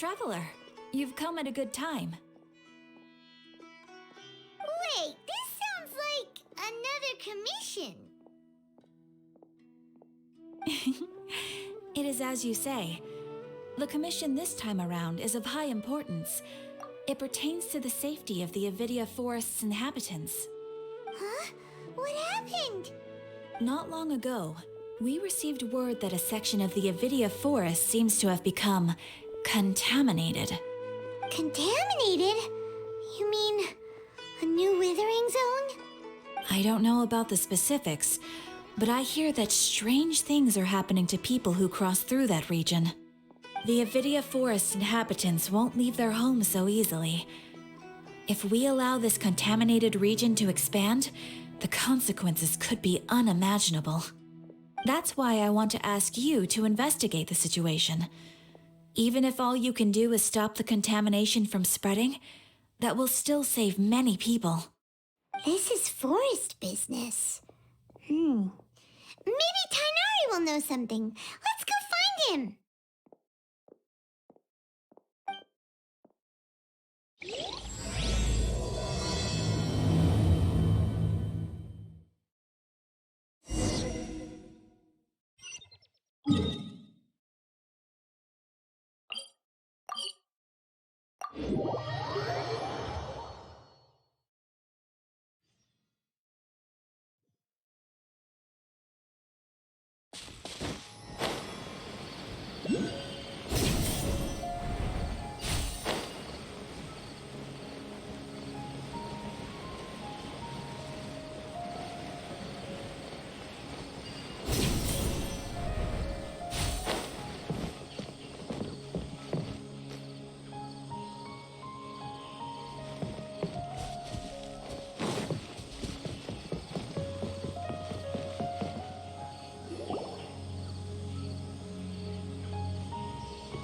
Traveler, you've come at a good time. Wait, this sounds like another commission. It is as you say. The commission this time around is of high importance. It pertains to the safety of the Avidia Forest's inhabitants. Huh? What happened? Not long ago, we received word that a section of the Avidia Forest seems to have become contaminated. Contaminated? You mean a new withering zone? I don't know about the specifics, but I hear that strange things are happening to people who cross through that region. The Avidia Forest inhabitants won't leave their homes so easily. If we allow this contaminated region to expand, the consequences could be unimaginable. That's why I want to ask you to investigate the situation. Even if all you can do is stop the contamination from spreading, that will still save many people. This is forest business. Maybe Tighnari will know something. Let's go find him.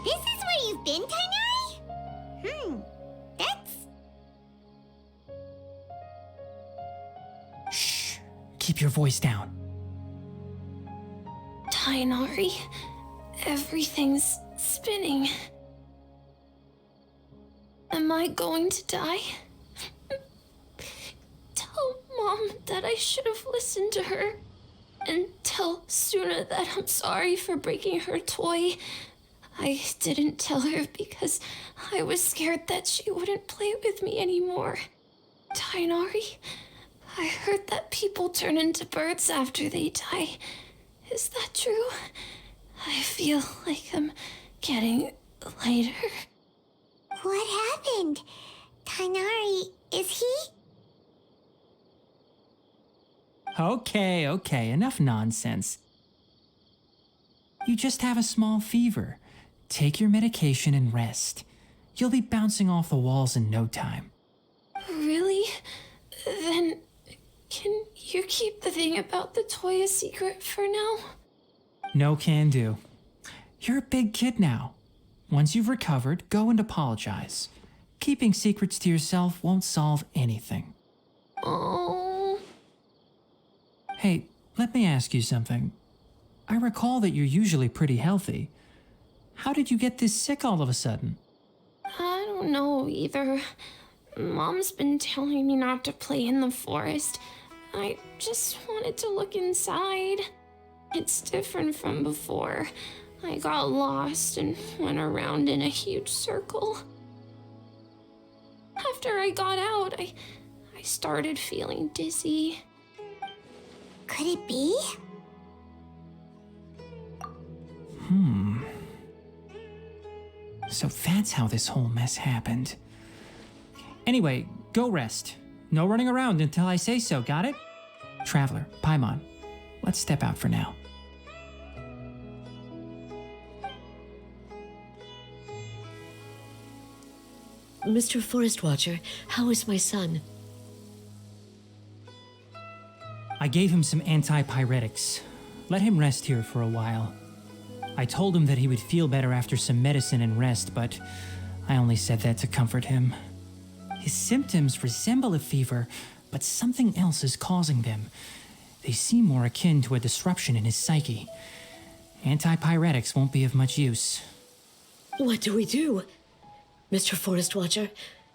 This is where you've been, Tighnari? That's... Shh! Keep your voice down. Tighnari, everything's spinning. Am I going to die? Tell Mom that I should have listened to her. And tell Suna that I'm sorry for breaking her toy. I didn't tell her because I was scared that she wouldn't play with me anymore. Tighnari, I heard that people turn into birds after they die. Is that true? I feel like I'm getting lighter. What happened? Tighnari, is he? Okay, enough nonsense. You just have a small fever. Take your medication and rest. You'll be bouncing off the walls in no time. Really? Then, can you keep the thing about the toy a secret for now? No can do. You're a big kid now. Once you've recovered, go and apologize. Keeping secrets to yourself won't solve anything. Oh. Hey, let me ask you something. I recall that you're usually pretty healthy. How did you get this sick all of a sudden? I don't know either. Mom's been telling me not to play in the forest. I just wanted to look inside. It's different from before. I got lost and went around in a huge circle. After I got out, I started feeling dizzy. Could it be? So that's how this whole mess happened. Anyway, go rest. No running around until I say so, got it? Traveler, Paimon, let's step out for now. Mr. Forest Watcher, how is my son? I gave him some antipyretics. Let him rest here for a while. I told him that he would feel better after some medicine and rest, but I only said that to comfort him. His symptoms resemble a fever, but something else is causing them. They seem more akin to a disruption in his psyche. Antipyretics won't be of much use. What do we do? Mr. Forest Watcher,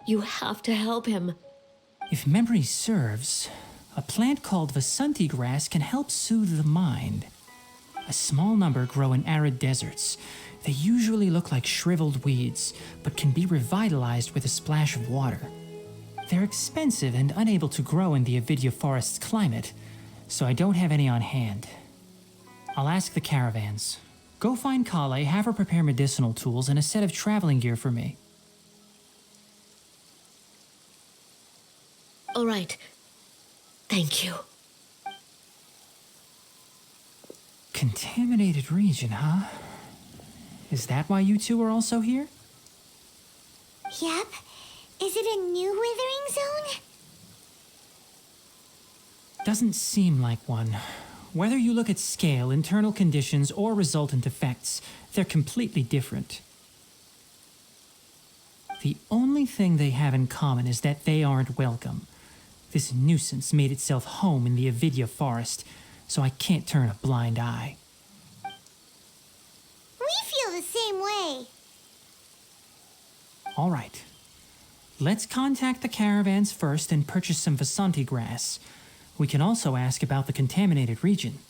you have to help him. If memory serves, a plant called Vasanti grass can help soothe the mind. A small number grow in arid deserts. They usually look like shriveled weeds, but can be revitalized with a splash of water. They're expensive and unable to grow in the Avidya forest's climate, so I don't have any on hand. I'll ask the caravans. Go find Kale, have her prepare medicinal tools and a set of traveling gear for me. All right. Thank you. Contaminated region, huh? Is that why you two are also here? Yep. Is it a new withering zone? Doesn't seem like one. Whether you look at scale, internal conditions, or resultant effects, they're completely different. The only thing they have in common is that they aren't welcome. This nuisance made itself home in the Avidya forest, so I can't turn a blind eye. We feel the same way. All right. Let's contact the caravans first and purchase some Vasanti grass. We can also ask about the contaminated region.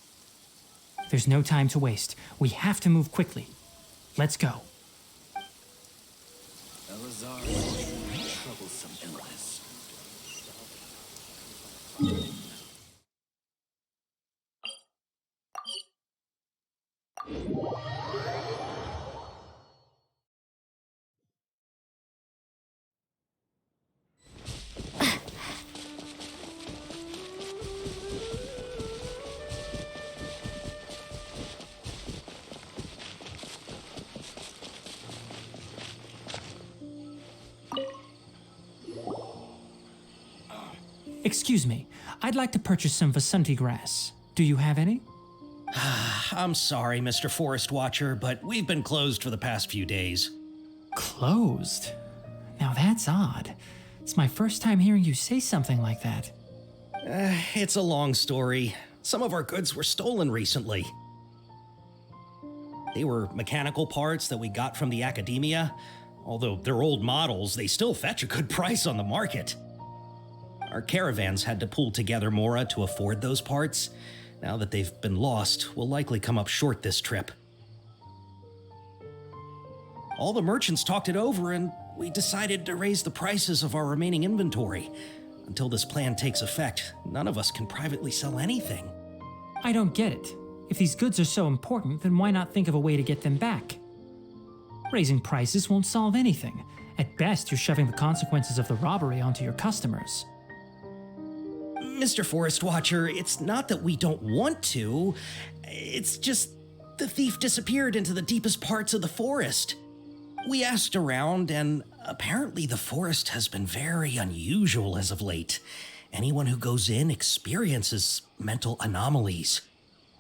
There's no time to waste. We have to move quickly. Let's go. Troublesome illness. Excuse me. I'd like to purchase some Vasanti grass. Do you have any? I'm sorry, Mr. Forest Watcher, but we've been closed for the past few days. Closed? Now that's odd. It's my first time hearing you say something like that. It's a long story. Some of our goods were stolen recently. They were mechanical parts that we got from the academia. Although they're old models, they still fetch a good price on the market. Our caravans had to pool together more to afford those parts. Now that they've been lost, we'll likely come up short this trip. All the merchants talked it over, and we decided to raise the prices of our remaining inventory. Until this plan takes effect, none of us can privately sell anything. I don't get it. If these goods are so important, then why not think of a way to get them back? Raising prices won't solve anything. At best, you're shoving the consequences of the robbery onto your customers. Mr. Forest Watcher, it's not that we don't want to. It's just the thief disappeared into the deepest parts of the forest. We asked around, and apparently the forest has been very unusual as of late. Anyone who goes in experiences mental anomalies.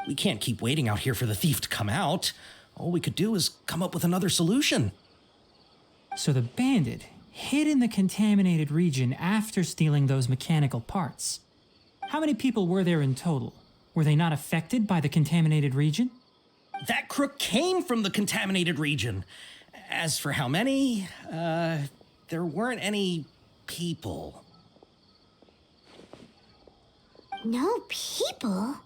We can't keep waiting out here for the thief to come out. All we could do is come up with another solution. So the bandit hid in the contaminated region after stealing those mechanical parts. How many people were there in total? Were they not affected by the contaminated region? That crook came from the contaminated region. As for how many, there weren't any people. No people?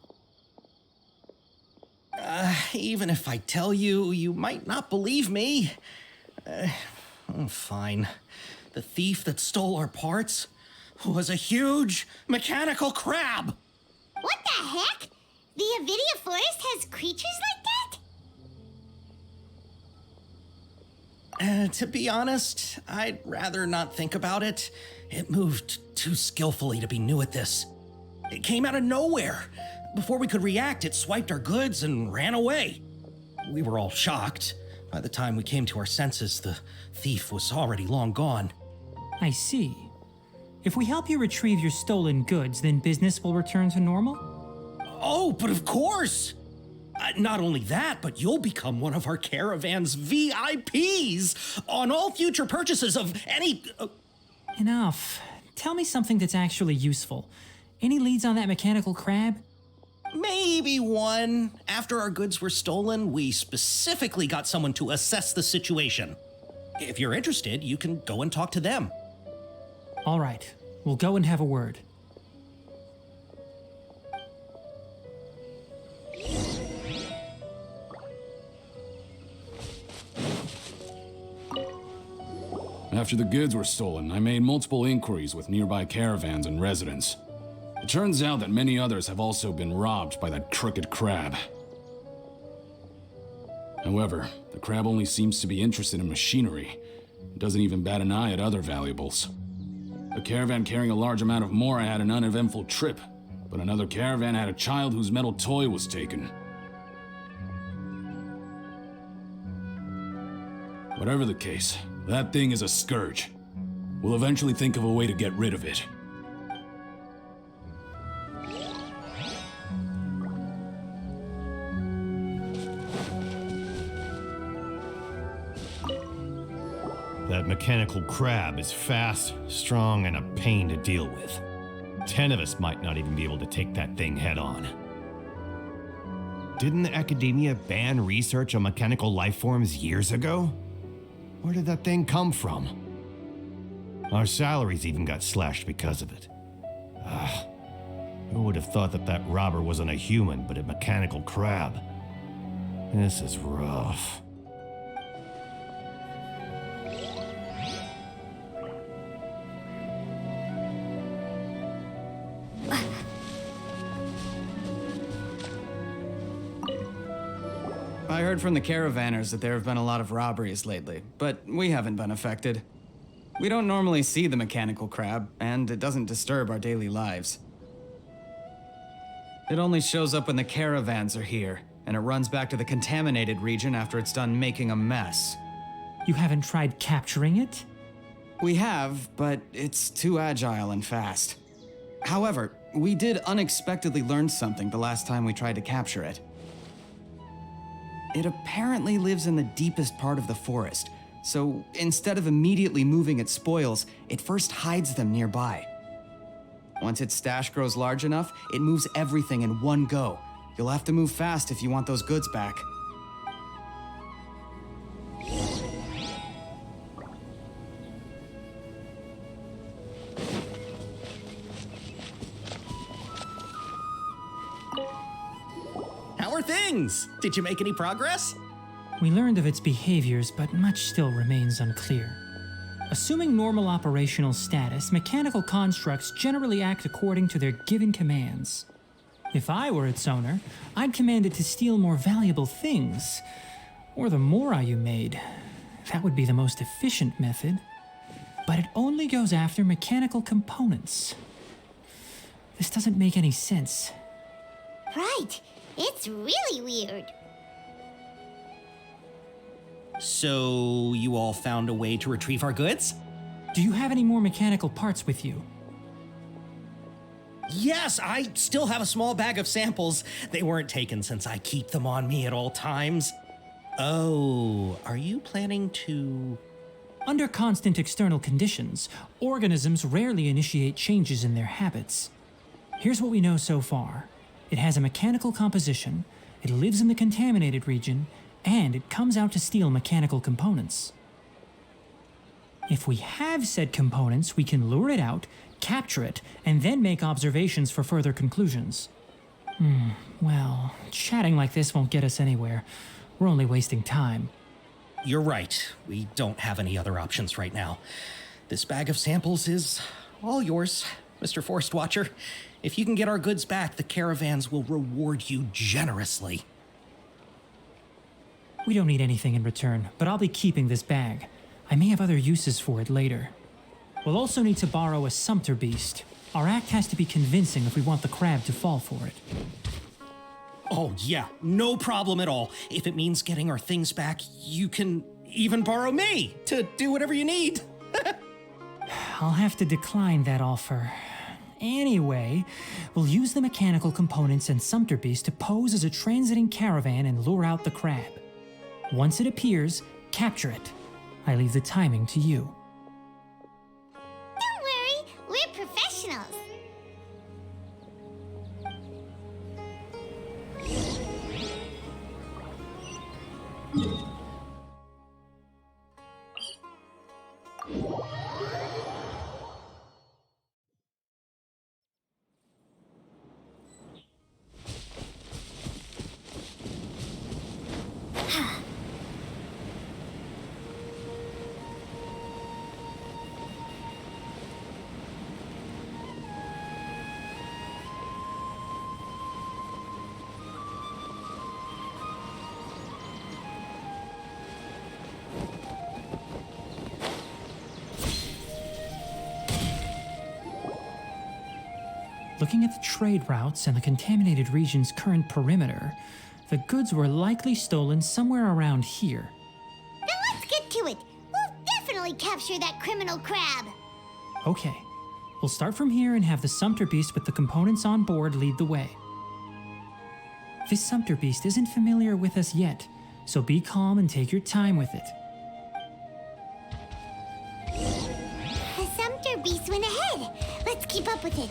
Even if I tell you, you might not believe me. Fine. The thief that stole our parts was a huge mechanical crab. What the heck? The Avidya forest has creatures like that? To be honest, I'd rather not think about it. It moved too skillfully to be new at this. It came out of nowhere. Before we could react, it swiped our goods and ran away. We were all shocked. By the time we came to our senses, the thief was already long gone. I see. If we help you retrieve your stolen goods, then business will return to normal? Oh, but of course! Not only that, but you'll become one of our caravan's VIPs on all future purchases of any... Enough. Tell me something that's actually useful. Any leads on that mechanical crab? Maybe one. After our goods were stolen, we specifically got someone to assess the situation. If you're interested, you can go and talk to them. All right, we'll go and have a word. After the goods were stolen, I made multiple inquiries with nearby caravans and residents. It turns out that many others have also been robbed by that crooked crab. However, the crab only seems to be interested in machinery. It doesn't even bat an eye at other valuables. A caravan carrying a large amount of mora had an uneventful trip, but another caravan had a child whose metal toy was taken. Whatever the case, that thing is a scourge. We'll eventually think of a way to get rid of it. That mechanical crab is fast, strong, and a pain to deal with. 10 of us might not even be able to take that thing head on. Didn't the academia ban research on mechanical life forms years ago? Where did that thing come from? Our salaries even got slashed because of it. Who would have thought that that robber wasn't a human, but a mechanical crab? This is rough. I heard from the caravanners that there have been a lot of robberies lately, but we haven't been affected. We don't normally see the mechanical crab, and it doesn't disturb our daily lives. It only shows up when the caravans are here, and it runs back to the contaminated region after it's done making a mess. You haven't tried capturing it? We have, but it's too agile and fast. However, we did unexpectedly learn something the last time we tried to capture it. It apparently lives in the deepest part of the forest, so instead of immediately moving its spoils, it first hides them nearby. Once its stash grows large enough, it moves everything in one go. You'll have to move fast if you want those goods back. How are things? Did you make any progress? We learned of its behaviors, but much still remains unclear. Assuming normal operational status, mechanical constructs generally act according to their given commands. If I were its owner, I'd command it to steal more valuable things, or the mora you made. That would be the most efficient method. But it only goes after mechanical components. This doesn't make any sense. Right. It's really weird. So, you all found a way to retrieve our goods? Do you have any more mechanical parts with you? Yes, I still have a small bag of samples. They weren't taken since I keep them on me at all times. Oh, are you planning to... Under constant external conditions, organisms rarely initiate changes in their habits. Here's what we know so far. It has a mechanical composition, it lives in the contaminated region, and it comes out to steal mechanical components. If we have said components, we can lure it out, capture it, and then make observations for further conclusions. Well, chatting like this won't get us anywhere. We're only wasting time. You're right. We don't have any other options right now. This bag of samples is all yours, Mr. Forest Watcher. If you can get our goods back, the caravans will reward you generously. We don't need anything in return, but I'll be keeping this bag. I may have other uses for it later. We'll also need to borrow a sumpter beast. Our act has to be convincing if we want the crab to fall for it. Oh, yeah, no problem at all. If it means getting our things back, you can even borrow me to do whatever you need. I'll have to decline that offer. Anyway, we'll use the mechanical components and sumpter beast to pose as a transiting caravan and lure out the crab. Once it appears, capture it. I leave the timing to you. Don't worry, we're professionals. Looking at the trade routes and the contaminated region's current perimeter, the goods were likely stolen somewhere around here. Then let's get to it. We'll definitely capture that criminal crab. Okay, we'll start from here and have the Sumpter Beast with the components on board lead the way. This Sumpter Beast isn't familiar with us yet, so be calm and take your time with it. The Sumpter Beast went ahead. Let's keep up with it.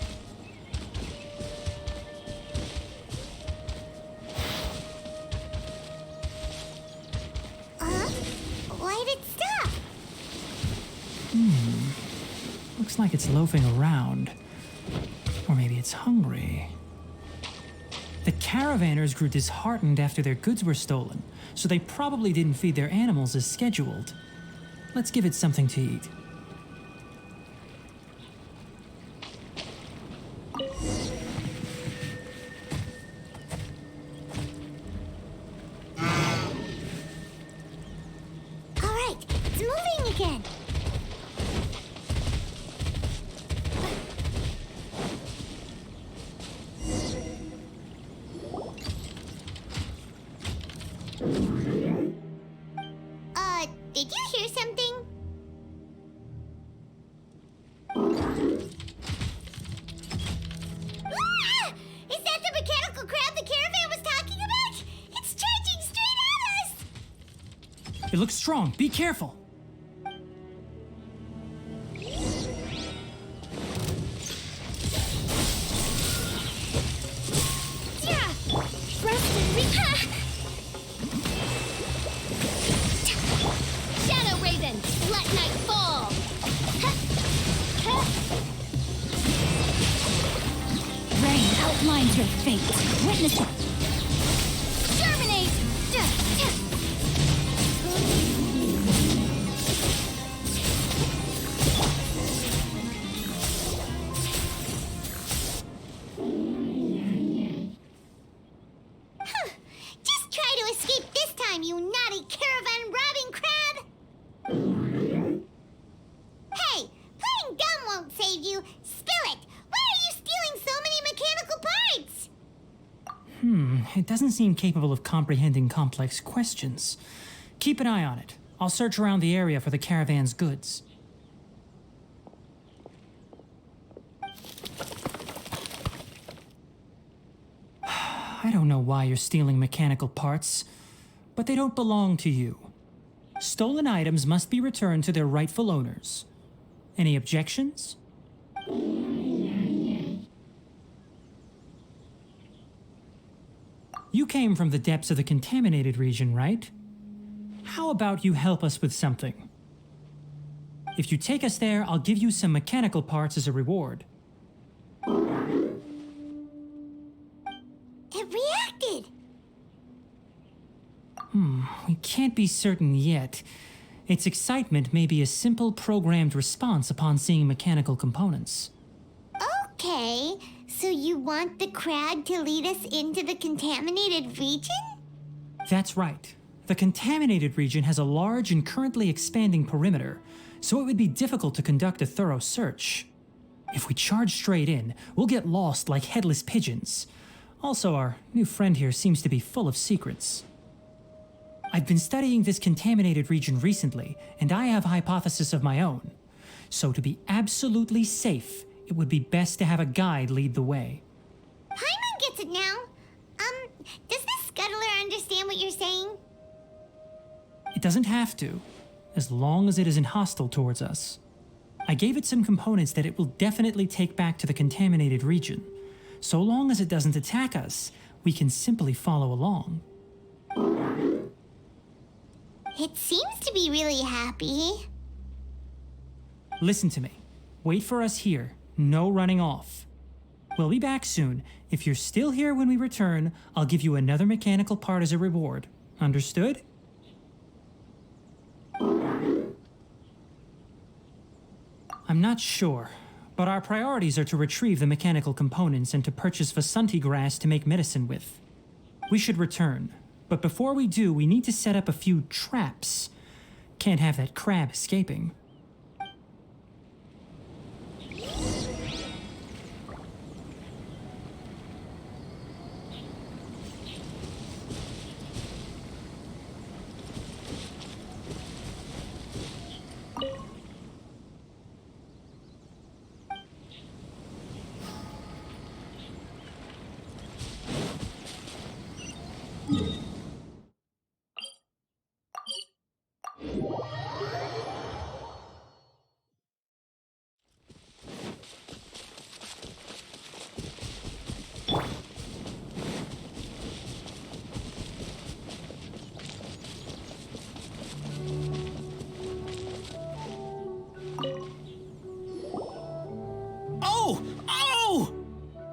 Why did it stop? Looks like it's loafing around. Or maybe it's hungry. The caravanners grew disheartened after their goods were stolen, so they probably didn't feed their animals as scheduled. Let's give it something to eat. All right, it's moving again. Did you hear something? Ah! Is that the mechanical crab the caravan was talking about? It's charging straight at us! It looks strong. Be careful. Yeah! Thrust and reach! Shadow Raven, let night fall! Rain outlines your fate. Witness it. Terminate! Just try to escape this time, you naughty caravan robbing crab! Hey, playing dumb won't save you. Spill it! Why are you stealing so many mechanical parts? It doesn't seem capable of comprehending complex questions. Keep an eye on it. I'll search around the area for the caravan's goods. I don't know why you're stealing mechanical parts, but they don't belong to you. Stolen items must be returned to their rightful owners. Any objections? You came from the depths of the contaminated region, right? How about you help us with something? If you take us there, I'll give you some mechanical parts as a reward. It reacted! We can't be certain yet. Its excitement may be a simple programmed response upon seeing mechanical components. Okay, so you want the crab to lead us into the contaminated region? That's right. The contaminated region has a large and currently expanding perimeter, so it would be difficult to conduct a thorough search. If we charge straight in, we'll get lost like headless pigeons. Also, our new friend here seems to be full of secrets. I've been studying this contaminated region recently, and I have a hypothesis of my own. So to be absolutely safe, it would be best to have a guide lead the way. Paimon gets it now. Does the scuttler understand what you're saying? It doesn't have to, as long as it isn't hostile towards us. I gave it some components that it will definitely take back to the contaminated region. So long as it doesn't attack us, we can simply follow along. It seems to be really happy. Listen to me. Wait for us here. No running off. We'll be back soon. If you're still here when we return, I'll give you another mechanical part as a reward. Understood? I'm not sure, but our priorities are to retrieve the mechanical components and to purchase Vasanti grass to make medicine with. We should return, but before we do, we need to set up a few traps. Can't have that crab escaping.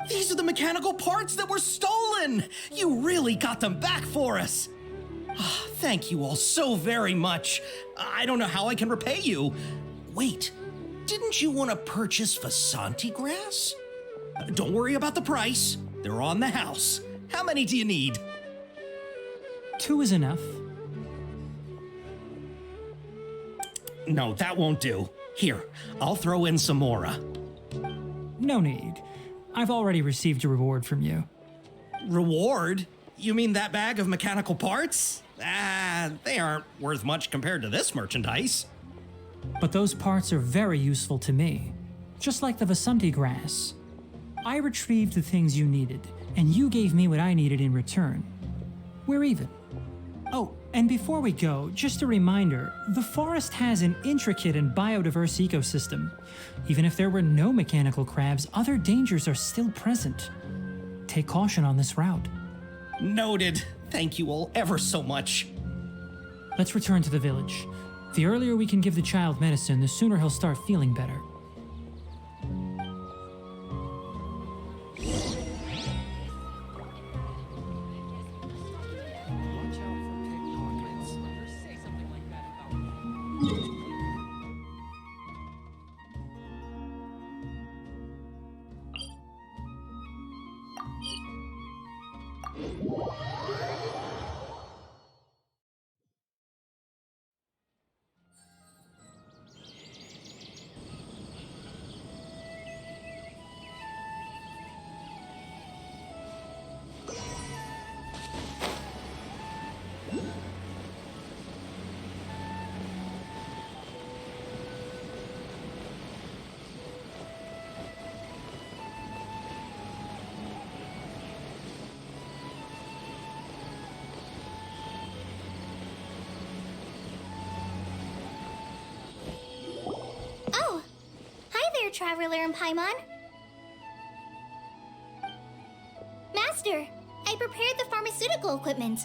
These are the mechanical parts that were stolen! You really got them back for us! Thank you all so very much. I don't know how I can repay you. Wait, didn't you want to purchase Vasanti grass? Don't worry about the price. They're on the house. How many do you need? 2 is enough. No, that won't do. Here, I'll throw in some more. No need. I've already received a reward from you. Reward? You mean that bag of mechanical parts? They aren't worth much compared to this merchandise. But those parts are very useful to me. Just like the Vasanti grass. I retrieved the things you needed, and you gave me what I needed in return. We're even. Oh, and before we go, just a reminder, the forest has an intricate and biodiverse ecosystem. Even if there were no mechanical crabs, other dangers are still present. Take caution on this route. Noted. Thank you all ever so much. Let's return to the village. The earlier we can give the child medicine, the sooner he'll start feeling better. Traveler and Paimon. Master, I prepared the pharmaceutical equipment.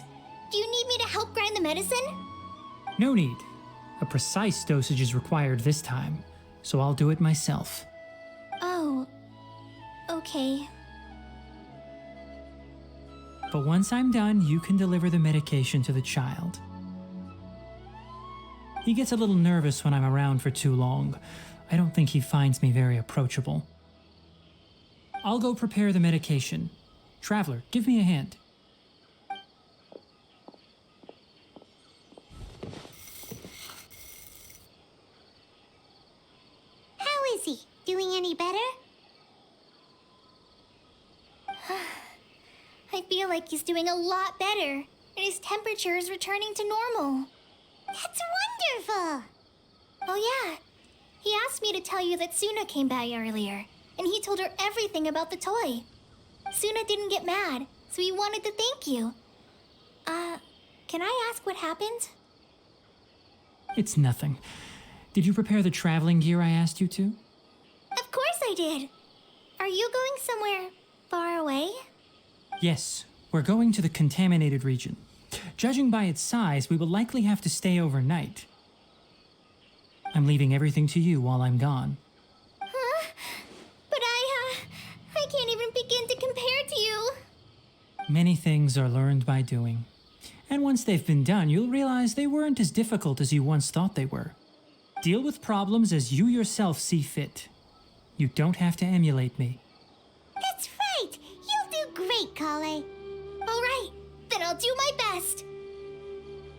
Do you need me to help grind the medicine? No need. A precise dosage is required this time, so I'll do it myself. Oh, okay. But once I'm done, you can deliver the medication to the child. He gets a little nervous when I'm around for too long. I don't think he finds me very approachable. I'll go prepare the medication. Traveler, give me a hand. How is he? Doing any better? I feel like he's doing a lot better, and his temperature is returning to normal. That's wonderful! Oh yeah, he asked me to tell you that Suna came by earlier, and he told her everything about the toy. Suna didn't get mad, so he wanted to thank you. Can I ask what happened? It's nothing. Did you prepare the traveling gear I asked you to? Of course I did. Are you going somewhere far away? Yes, we're going to the contaminated region. Judging by its size, we will likely have to stay overnight. I'm leaving everything to you while I'm gone. Huh? But I can't even begin to compare to you. Many things are learned by doing. And once they've been done, you'll realize they weren't as difficult as you once thought they were. Deal with problems as you yourself see fit. You don't have to emulate me. That's right! You'll do great, Kale. All right, then I'll do my best.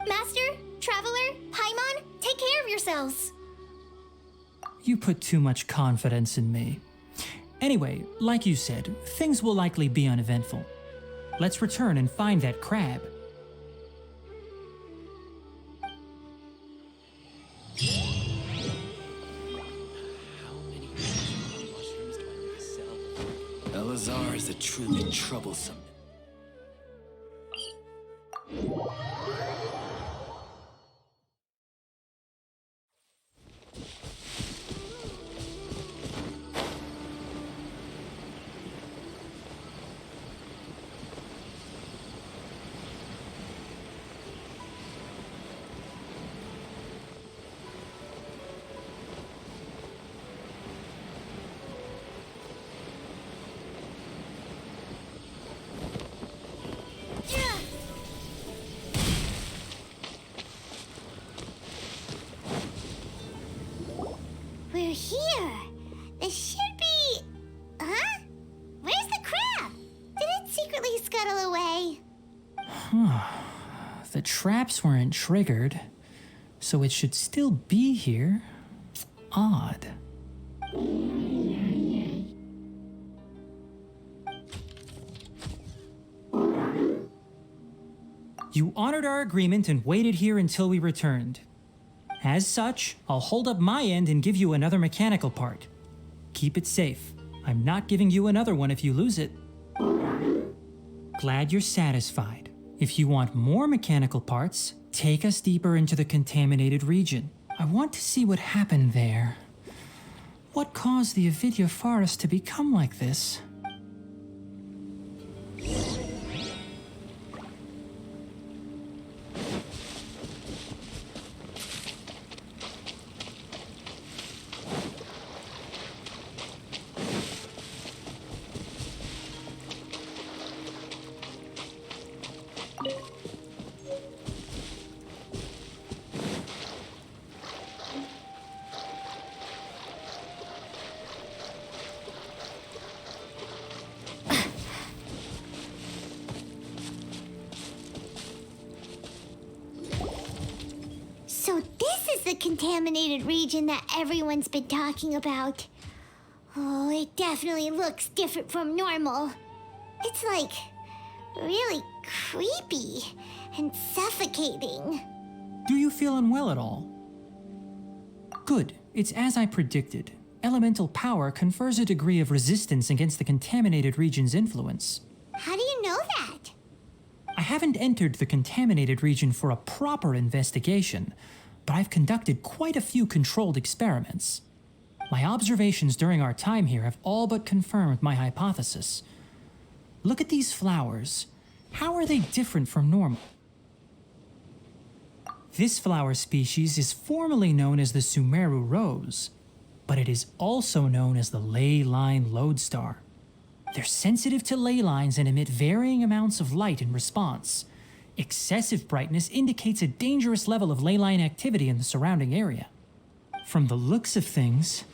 Master, Traveler, Paimon, take care of yourselves. You put too much confidence in me. Anyway, like you said, things will likely be uneventful. Let's return and find that crab. Elazar is a truly troublesome. We're here. This should be... Huh? Where's the crab? Did it secretly scuttle away? The traps weren't triggered, so it should still be here. Odd. You honored our agreement and waited here until we returned. As such, I'll hold up my end and give you another mechanical part. Keep it safe. I'm not giving you another one if you lose it. Glad you're satisfied. If you want more mechanical parts, take us deeper into the contaminated region. I want to see what happened there. What caused the Avidya forest to become like this? So this is the contaminated region that everyone's been talking about. Oh, it definitely looks different from normal. It's like really creepy and suffocating. Do you feel unwell at all? Good. It's as I predicted. Elemental power confers a degree of resistance against the contaminated region's influence. How do you know that? I haven't entered the contaminated region for a proper investigation, but I've conducted quite a few controlled experiments. My observations during our time here have all but confirmed my hypothesis. Look at these flowers. How are they different from normal? This flower species is formally known as the Sumeru rose, but it is also known as the ley line lodestar. They're sensitive to ley lines and emit varying amounts of light in response. Excessive brightness indicates a dangerous level of ley line activity in the surrounding area. From the looks of things,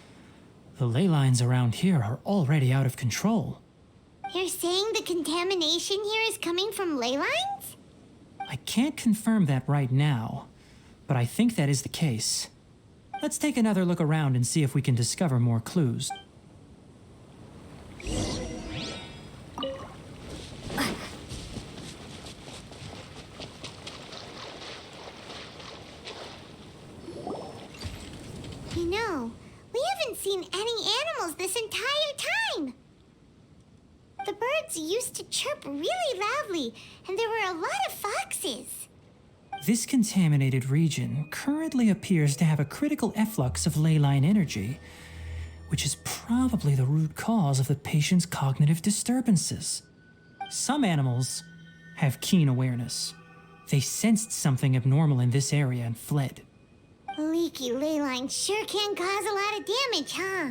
the ley lines around here are already out of control. You're saying the contamination here is coming from ley lines? I can't confirm that right now, but I think that is the case. Let's take another look around and see if we can discover more clues. You know, we haven't seen any animals this entire time. The birds used to chirp really loudly, and there were a lot of foxes. This contaminated region currently appears to have a critical efflux of ley line energy, which is probably the root cause of the patient's cognitive disturbances. Some animals have keen awareness. They sensed something abnormal in this area and fled. Leaky ley lines sure can cause a lot of damage, huh?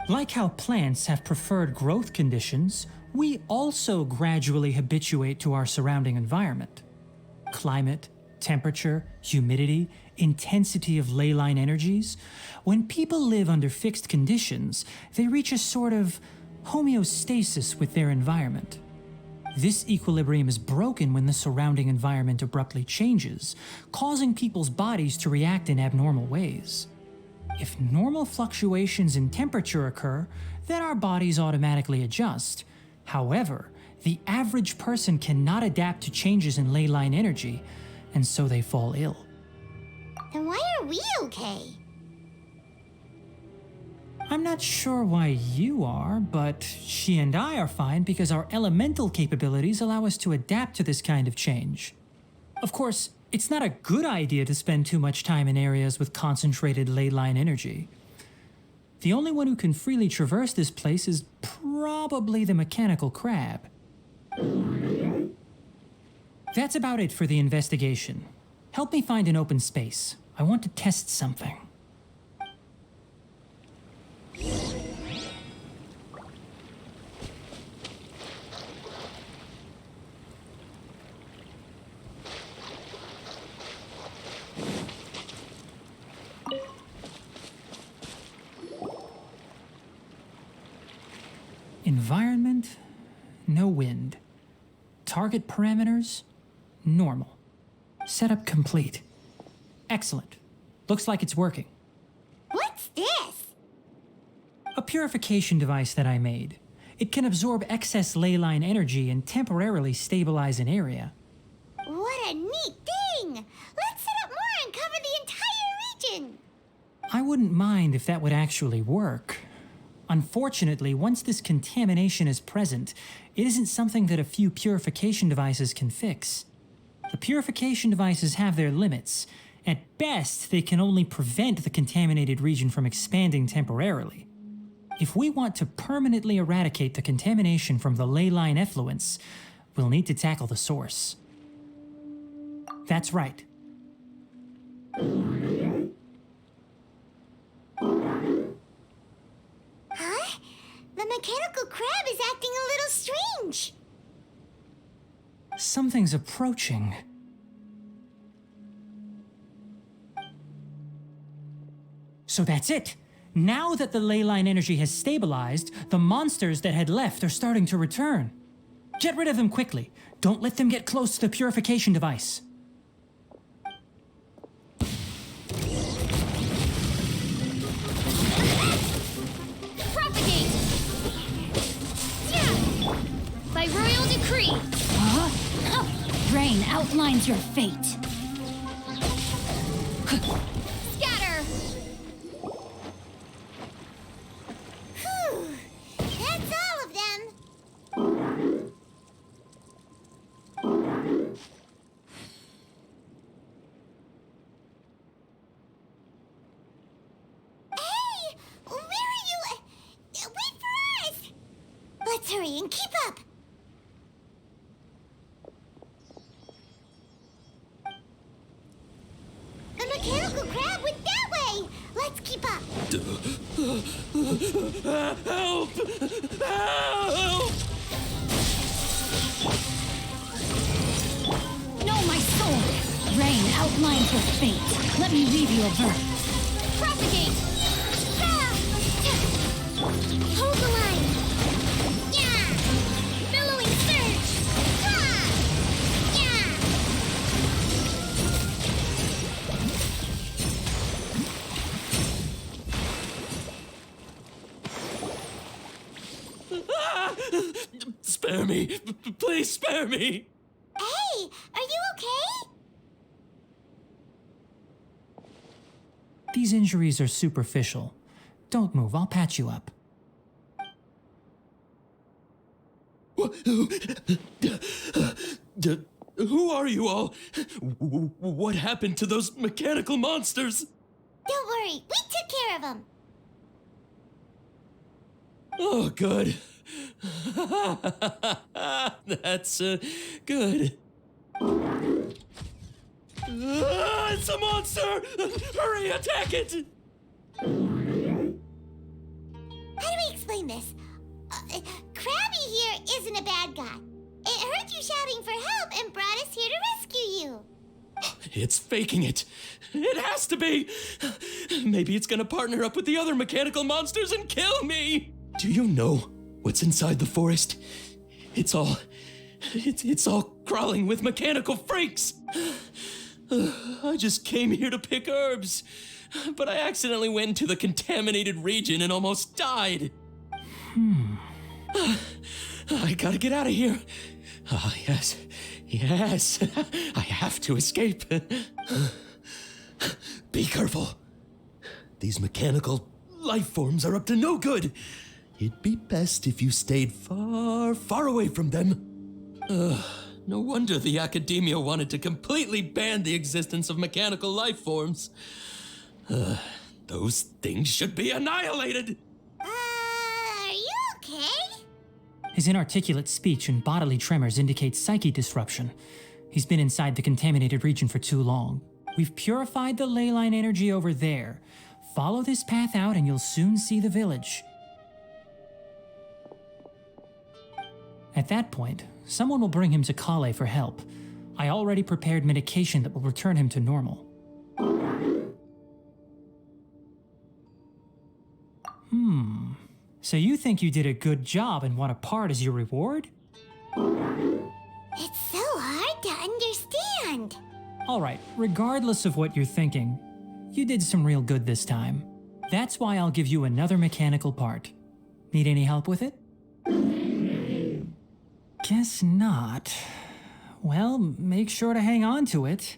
Like how plants have preferred growth conditions, We also gradually habituate to our surrounding environment. Climate, temperature, humidity, intensity of ley line energies. When people live under fixed conditions, they reach a sort of homeostasis with their environment. This equilibrium is broken when the surrounding environment abruptly changes, causing people's bodies to react in abnormal ways. If normal fluctuations in temperature occur, then our bodies automatically adjust. However, the average person cannot adapt to changes in ley line energy, and so they fall ill. Then why are we okay? I'm not sure why you are, but she and I are fine because our elemental capabilities allow us to adapt to this kind of change. Of course, it's not a good idea to spend too much time in areas with concentrated ley line energy. The only one who can freely traverse this place is probably the mechanical crab. That's about it for the investigation. Help me find an open space. I want to test something. Environment, no wind. Target parameters, normal. Setup complete. Excellent. Looks like it's working. What's this? A purification device that I made. It can absorb excess ley line energy and temporarily stabilize an area. What a neat thing! Let's set up more and cover the entire region! I wouldn't mind if that would actually work. Unfortunately, once this contamination is present, it isn't something that a few purification devices can fix. The purification devices have their limits. At best, they can only prevent the contaminated region from expanding temporarily. If we want to permanently eradicate the contamination from the ley line effluents, we'll need to tackle the source. That's right. Huh? The mechanical crab is acting a little strange. Something's approaching. So that's it. Now that the ley line energy has stabilized, the monsters that had left are starting to return. Get rid of them quickly. Don't let them get close to the purification device. Propagate! Yeah! By royal decree! Rain outlines your fate. Scatter! Whew. That's all of them. Hey! Where are you? Wait for us! Let's hurry and keep up. The mechanical crab went that way! Let's keep up! Help! Help! No, my soul! Rain outlines your fate. Let me leave you a verse. Propagate! Ah! Hold the line! Yeah! Billowing surge! Ah! Yeah! Spare me! Please spare me! Hey! Are you okay? These injuries are superficial. Don't move, I'll patch you up. Who are you all? What happened to those mechanical monsters? Don't worry, we took care of them. Oh, good. That's good. It's a monster! Hurry, attack it! How do we explain this? Krabby here is you shouting for help and brought us here to rescue you. It's faking it. It has to be. Maybe it's gonna partner up with the other mechanical monsters and kill me. Do you know what's inside the forest? It's all crawling with mechanical freaks. I just came here to pick herbs, but I accidentally went into the contaminated region and almost died. I gotta get out of here. Ah, yes. I have to escape. Be careful. These mechanical life forms are up to no good. It'd be best if you stayed far, far away from them. No wonder the academia wanted to completely ban the existence of mechanical life forms. Those things should be annihilated. Are you okay? His inarticulate speech and bodily tremors indicate psyche disruption. He's been inside the contaminated region for too long. We've purified the ley line energy over there. Follow this path out and you'll soon see the village. At that point, someone will bring him to Kale for help. I already prepared medication that will return him to normal. So you think you did a good job and want a part as your reward? It's so hard to understand. Alright, regardless of what you're thinking, you did some real good this time. That's why I'll give you another mechanical part. Need any help with it? Guess not. Well, make sure to hang on to it.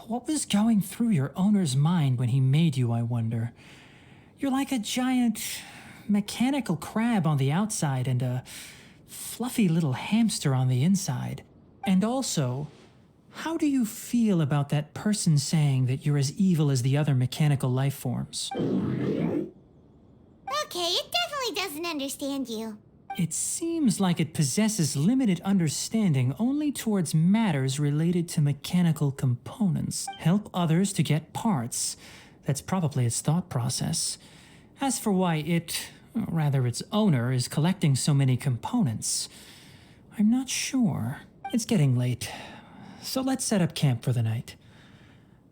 What was going through your owner's mind when he made you, I wonder? You're like a giant mechanical crab on the outside and a fluffy little hamster on the inside. And also, how do you feel about that person saying that you're as evil as the other mechanical life forms? Okay, it definitely doesn't understand you. It seems like it possesses limited understanding only towards matters related to mechanical components. Help others to get parts. That's probably its thought process. As for why its owner, is collecting so many components, I'm not sure. It's getting late, so let's set up camp for the night.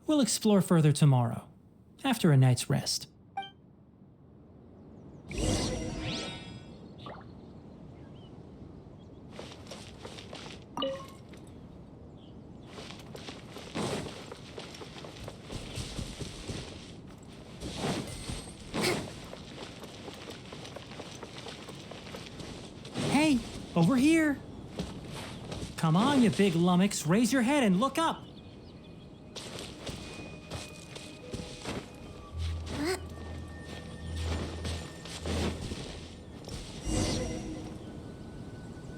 We'll explore further tomorrow, after a night's rest. Hey, over here. Come on, you big lummox, raise your head and look up.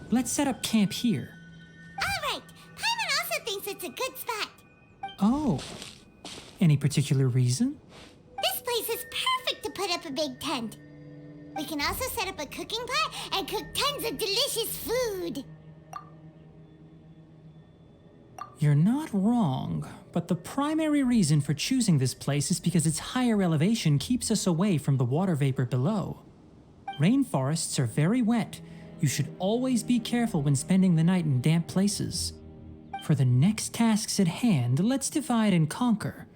Let's set up camp here. All right, Paimon also thinks it's a good spot. Oh, any particular reason? This place is perfect to put up a big tent. We can also set up a cooking pot and cook tons of delicious food. You're not wrong, but the primary reason for choosing this place is because its higher elevation keeps us away from the water vapor below. Rainforests are very wet. You should always be careful when spending the night in damp places. For the next tasks at hand, let's divide and conquer.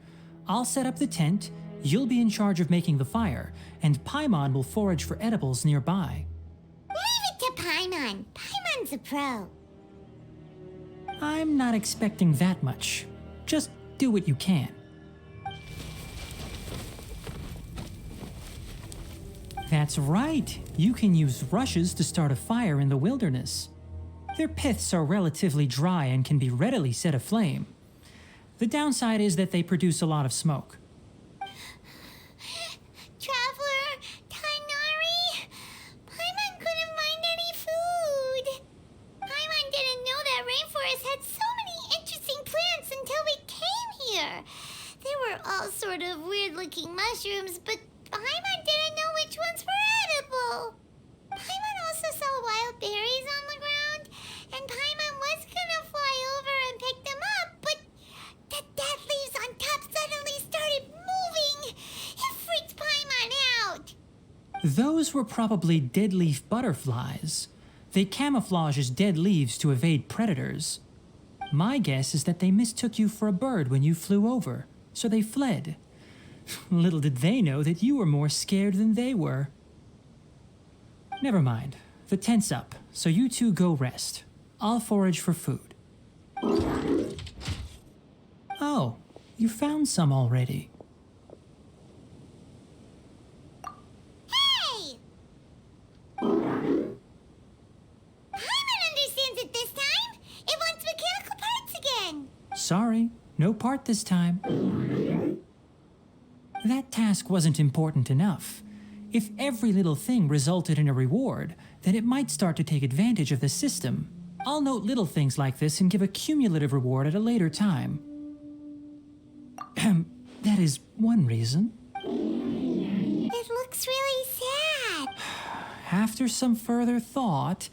I'll set up the tent, you'll be in charge of making the fire, and Paimon will forage for edibles nearby. Leave it to Paimon. Paimon's a pro. I'm not expecting that much. Just do what you can. That's right. You can use rushes to start a fire in the wilderness. Their piths are relatively dry and can be readily set aflame. The downside is that they produce a lot of smoke. Traveler, Tighnari, Paimon couldn't find any food. Paimon didn't know that rainforest had so many interesting plants until we came here. They were all sort of weird-looking mushrooms, but Paimon didn't know which ones were edible. Paimon also saw wild berries on the ground, and Paimon was gonna fly over and pick them up, but the dead leaves on top suddenly started moving. It freaked Paimon out. Those were probably dead leaf butterflies. They camouflage as dead leaves to evade predators. My guess is that they mistook you for a bird when you flew over, so they fled. Little did they know that you were more scared than they were. Never mind. The tent's up, so you two go rest. I'll forage for food. Oh, you found some already. Hey! Paimon understands it this time. It wants mechanical parts again. Sorry, no part this time. That task wasn't important enough. If every little thing resulted in a reward, then it might start to take advantage of the system. I'll note little things like this and give a cumulative reward at a later time. That is one reason. It looks really sad. After some further thought,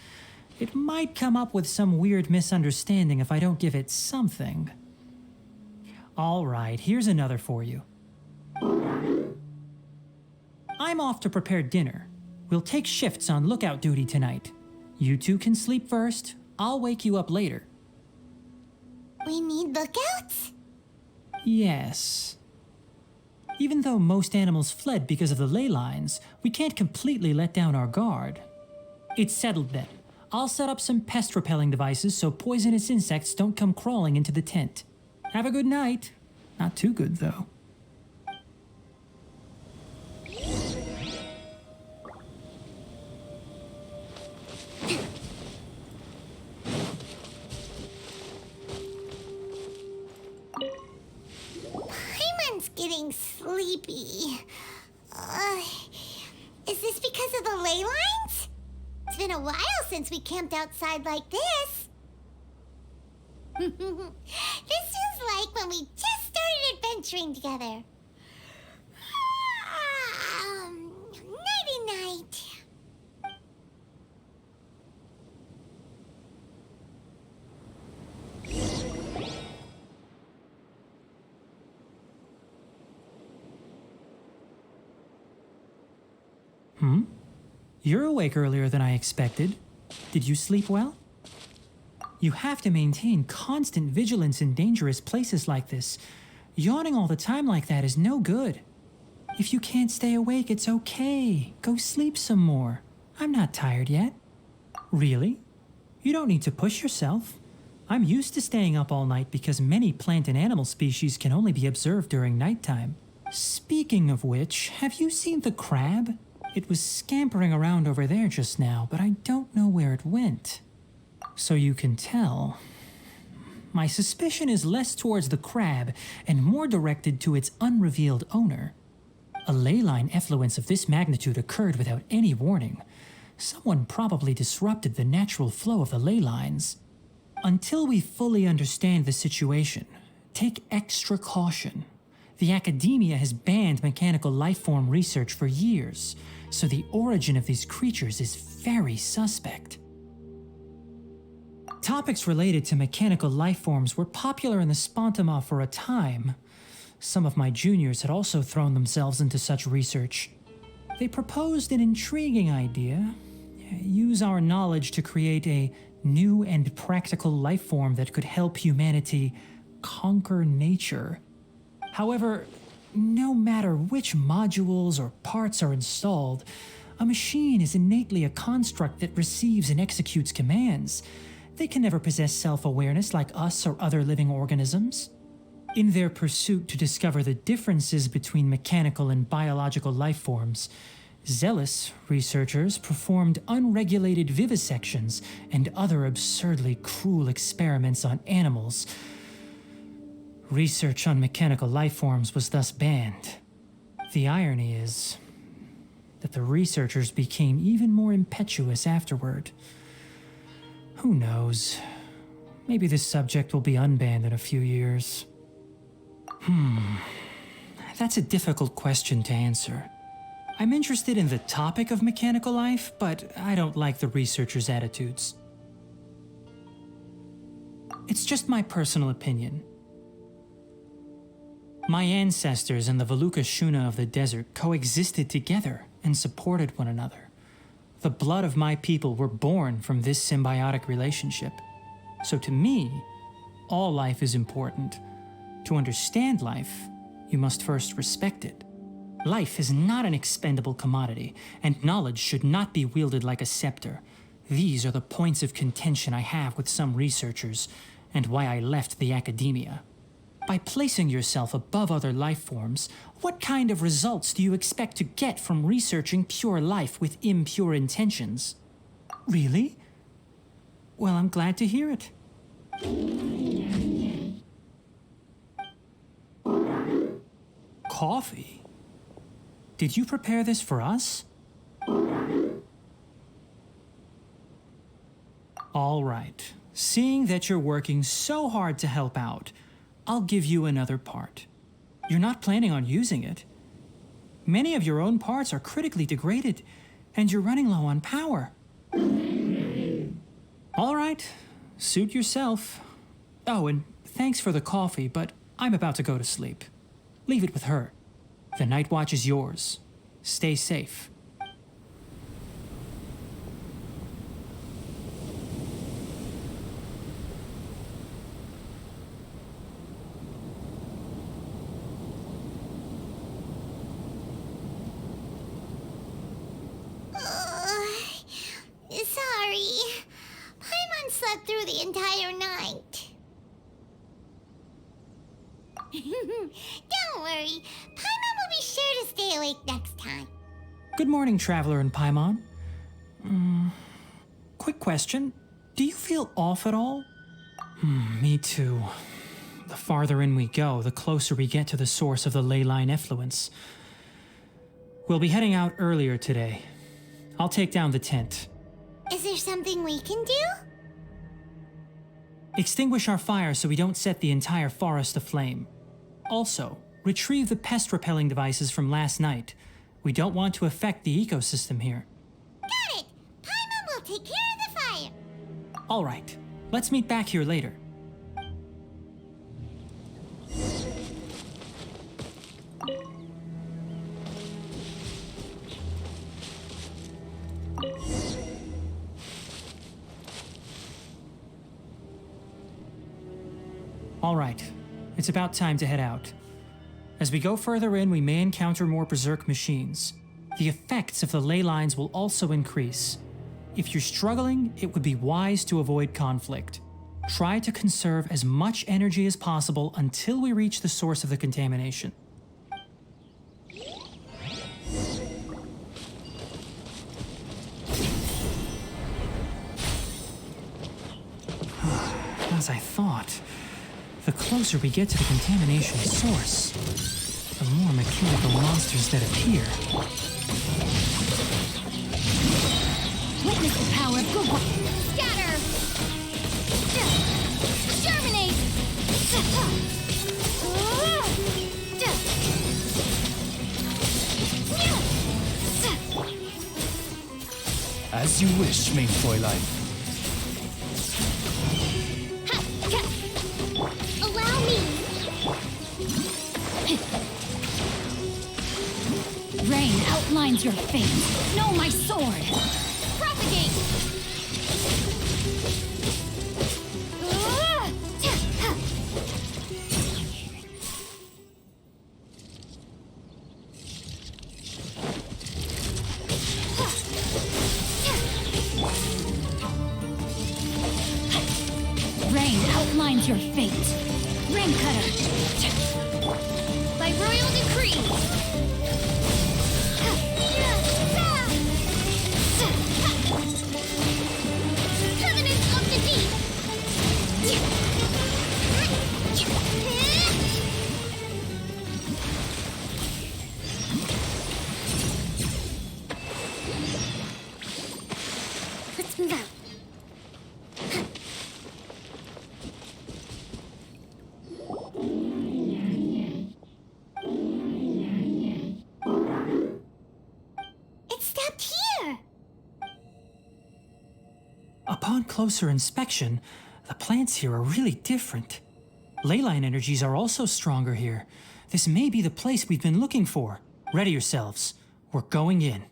it might come up with some weird misunderstanding if I don't give it something. All right, here's another for you. I'm off to prepare dinner. We'll take shifts on lookout duty tonight. You two can sleep first. I'll wake you up later. We need lookouts? Yes. Even though most animals fled because of the ley lines, we can't completely let down our guard. It's settled then. I'll set up some pest-repelling devices so poisonous insects don't come crawling into the tent. Have a good night. Not too good, though. Paimon's getting sleepy. Is this because of the ley lines? It's been a while since we camped outside like this. This feels like when we just started adventuring together. Nighty-night. You're awake earlier than I expected. Did you sleep well? You have to maintain constant vigilance in dangerous places like this. Yawning all the time like that is no good. If you can't stay awake, it's okay. Go sleep some more. I'm not tired yet. Really? You don't need to push yourself. I'm used to staying up all night because many plant and animal species can only be observed during nighttime. Speaking of which, have you seen the crab? It was scampering around over there just now, but I don't know where it went. So you can tell. My suspicion is less towards the crab and more directed to its unrevealed owner. A ley line effluence of this magnitude occurred without any warning. Someone probably disrupted the natural flow of the ley lines. Until we fully understand the situation, take extra caution. The academia has banned mechanical lifeform research for years, so the origin of these creatures is very suspect. Topics related to mechanical lifeforms were popular in the Spontama for a time. Some of my juniors had also thrown themselves into such research. They proposed an intriguing idea: use our knowledge to create a new and practical lifeform that could help humanity conquer nature. However, no matter which modules or parts are installed, a machine is innately a construct that receives and executes commands. They can never possess self-awareness like us or other living organisms. In their pursuit to discover the differences between mechanical and biological lifeforms, zealous researchers performed unregulated vivisections and other absurdly cruel experiments on animals. Research on mechanical lifeforms was thus banned. The irony is that the researchers became even more impetuous afterward. Who knows? Maybe this subject will be unbanned in a few years. That's a difficult question to answer. I'm interested in the topic of mechanical life, but I don't like the researchers' attitudes. It's just my personal opinion. My ancestors and the Veluca Shuna of the desert coexisted together and supported one another. The blood of my people were born from this symbiotic relationship. So to me, all life is important. To understand life, you must first respect it. Life is not an expendable commodity, and knowledge should not be wielded like a scepter. These are the points of contention I have with some researchers, and why I left the academia. By placing yourself above other life forms, what kind of results do you expect to get from researching pure life with impure intentions? Really? Well, I'm glad to hear it. Coffee? Did you prepare this for us? All right. Seeing that you're working so hard to help out, I'll give you another part. You're not planning on using it. Many of your own parts are critically degraded, and you're running low on power. All right, suit yourself. Oh, and thanks for the coffee, but I'm about to go to sleep. Leave it with her. The night watch is yours. Stay safe. Sorry. Paimon slept through the entire night. Don't worry. Paimon will be sure to stay awake next time. Good morning, Traveler and Paimon. Quick question. Do you feel off at all? Me too. The farther in we go, the closer we get to the source of the ley line effluence. We'll be heading out earlier today. I'll take down the tent. Is there something we can do? Extinguish our fire so we don't set the entire forest aflame. Also, retrieve the pest-repelling devices from last night. We don't want to affect the ecosystem here. Got it! Paimon will take care of the fire. All right, let's meet back here later. All right, it's about time to head out. As we go further in, we may encounter more berserk machines. The effects of the ley lines will also increase. If you're struggling, it would be wise to avoid conflict. Try to conserve as much energy as possible until we reach the source of the contamination. As I thought. The closer we get to the contamination source, the more mechanical monsters that appear. Witness the power of good. Scatter! Germinate! As you wish, main Fräulein. Allow me! Rain outlines your fate. Know my sword! Propagate! Rain outlines your fate. Rain cutter! By royal decree! Covenant of the Deep! Let's move out. It stopped here! Upon closer inspection, the plants here are really different. Ley line energies are also stronger here. This may be the place we've been looking for. Ready yourselves. We're going in.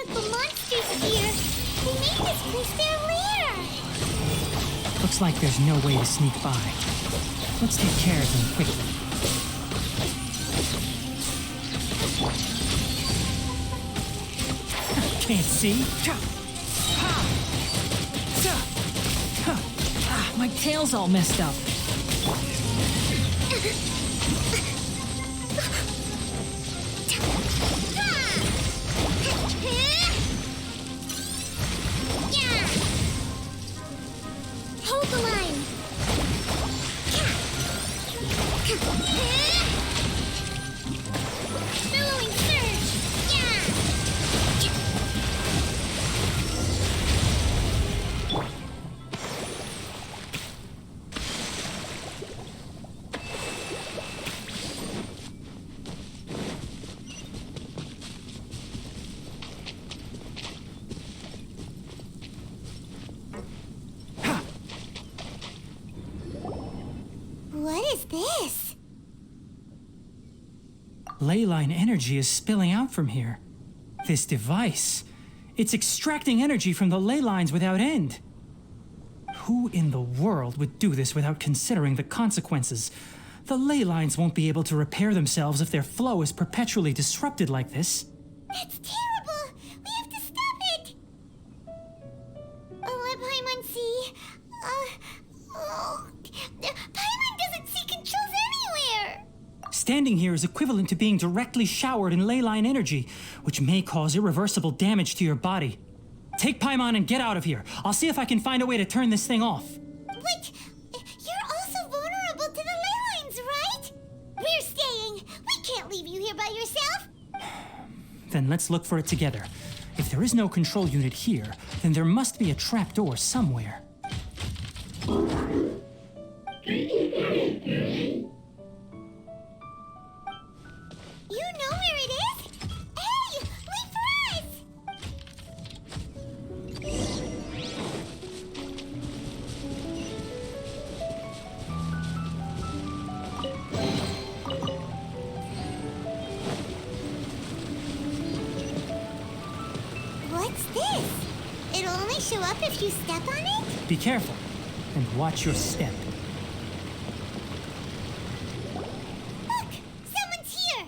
the monsters here. They made this place their lair. Looks like there's no way to sneak by. Let's take care of them quickly. Can't see. My tail's all messed up. Hold the line. Billowing surge. What is this? Leyline energy is spilling out from here. This device, it's extracting energy from the ley lines without end. Who in the world would do this without considering the consequences? The ley lines won't be able to repair themselves if their flow is perpetually disrupted like this. That's terrible! We have to stop it! Paimon see. Paimon doesn't see controls anywhere! Standing here is equivalent to being directly showered in leyline energy, which may cause irreversible damage to your body. Take Paimon and get out of here. I'll see if I can find a way to turn this thing off. But you're also vulnerable to the ley lines, right? We're staying. We can't leave you here by yourself. Then let's look for it together. If there is no control unit here, then there must be a trapdoor somewhere. You know where it is? Hey, wait for us! What's this? It'll only show up if you step on it? Be careful, and watch your step. Look! Someone's here!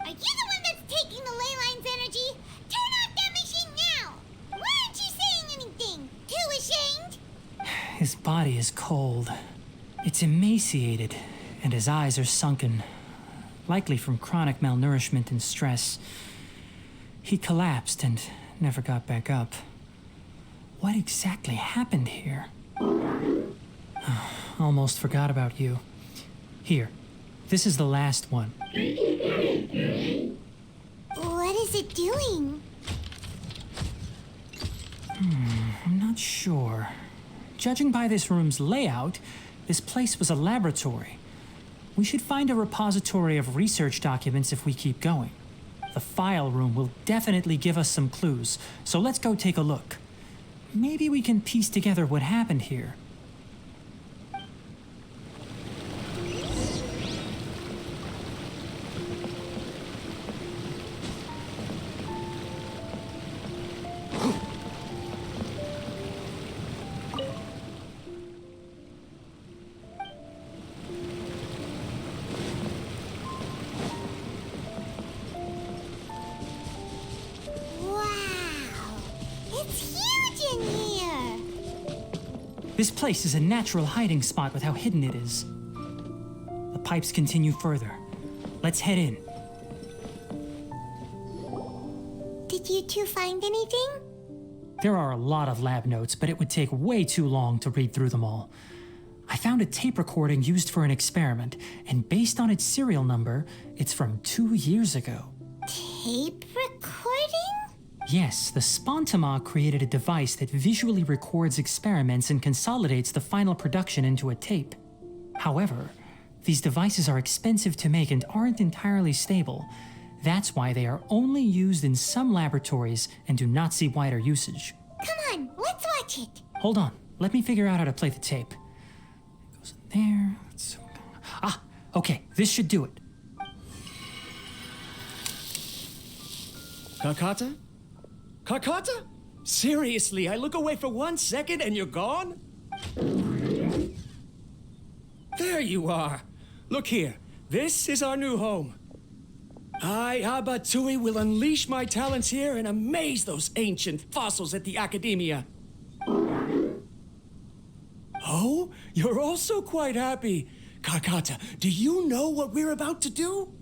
Are you the one that's taking the ley line's energy? Turn off that machine now! Why aren't you saying anything? Too ashamed? His body is cold. It's emaciated, and his eyes are sunken, likely from chronic malnourishment and stress. He collapsed and never got back up. What exactly happened here? Almost forgot about you. Here, this is the last one. What is it doing? I'm not sure. Judging by this room's layout, this place was a laboratory. We should find a repository of research documents if we keep going. The file room will definitely give us some clues, so let's go take a look. Maybe we can piece together what happened here. Wow! It's huge in here! This place is a natural hiding spot with how hidden it is. The pipes continue further. Let's head in. Did you two find anything? There are a lot of lab notes, but it would take way too long to read through them all. I found a tape recording used for an experiment, and based on its serial number, it's from 2 years ago. Tape recording? Yes, the Spontama created a device that visually records experiments and consolidates the final production into a tape. However, these devices are expensive to make and aren't entirely stable. That's why they are only used in some laboratories and do not see wider usage. Come on, let's watch it. Hold on, let me figure out how to play the tape. It goes in there. Okay, this should do it. Kakata? Karkata? Seriously, I look away for 1 second and you're gone? There you are. Look here. This is our new home. I, Abatui, will unleash my talents here and amaze those ancient fossils at the Academia. Oh, you're also quite happy. Karkata, do you know what we're about to do?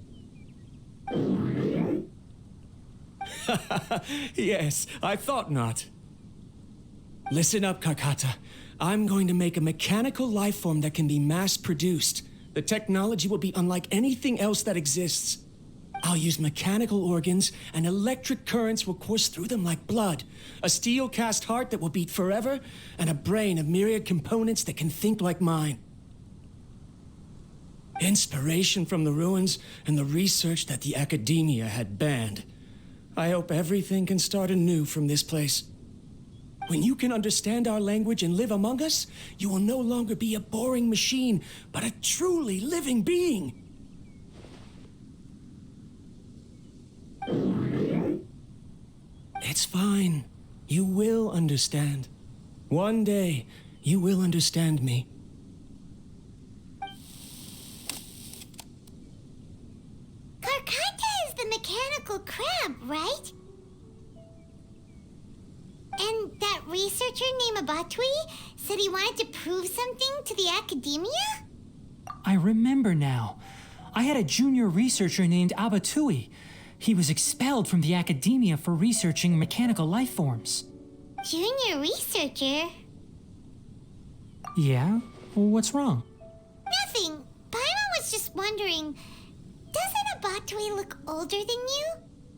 Yes, I thought not. Listen up, Karkata. I'm going to make a mechanical life form that can be mass-produced. The technology will be unlike anything else that exists. I'll use mechanical organs, and electric currents will course through them like blood. A steel-cast heart that will beat forever, and a brain of myriad components that can think like mine. Inspiration from the ruins and the research that the Academia had banned. I hope everything can start anew from this place. When you can understand our language and live among us, you will no longer be a boring machine, but a truly living being. It's fine. You will understand. One day, you will understand me. Karkata is the mechanical crab, right? And that researcher named Abatui said he wanted to prove something to the Academia? I remember now. I had a junior researcher named Abatui. He was expelled from the Academia for researching mechanical life forms. Junior researcher? Yeah? What's wrong? Nothing. Paimon was just wondering, doesn't Abatui look older than you?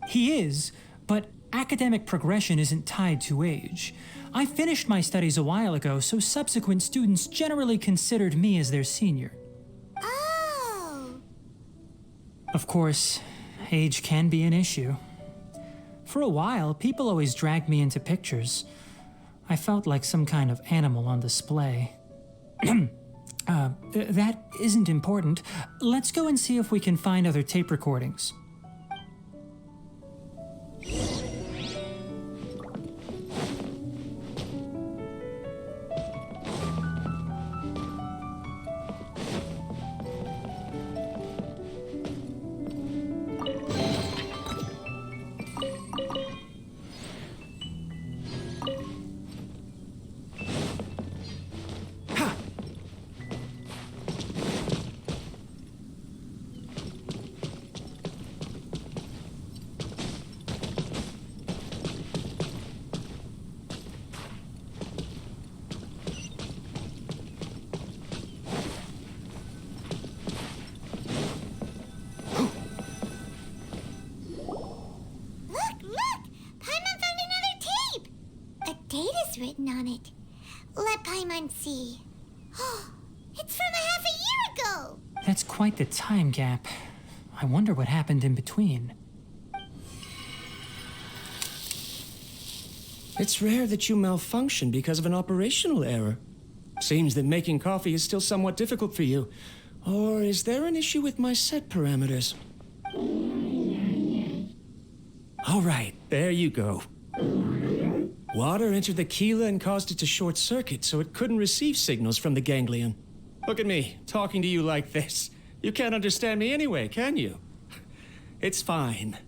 He is, but academic progression isn't tied to age. I finished my studies a while ago, so subsequent students generally considered me as their senior. Oh. Of course, age can be an issue. For a while, people always dragged me into pictures. I felt like some kind of animal on display. That isn't important. Let's go and see if we can find other tape recordings. Written on it. Let Paimon see. Oh, it's from a half a year ago! That's quite the time gap. I wonder what happened in between. It's rare that you malfunction because of an operational error. Seems that making coffee is still somewhat difficult for you. Or is there an issue with my set parameters? All right, there you go. Water entered the Keela and caused it to short circuit, so it couldn't receive signals from the ganglion. Look at me, talking to you like this. You can't understand me anyway, can you? It's fine.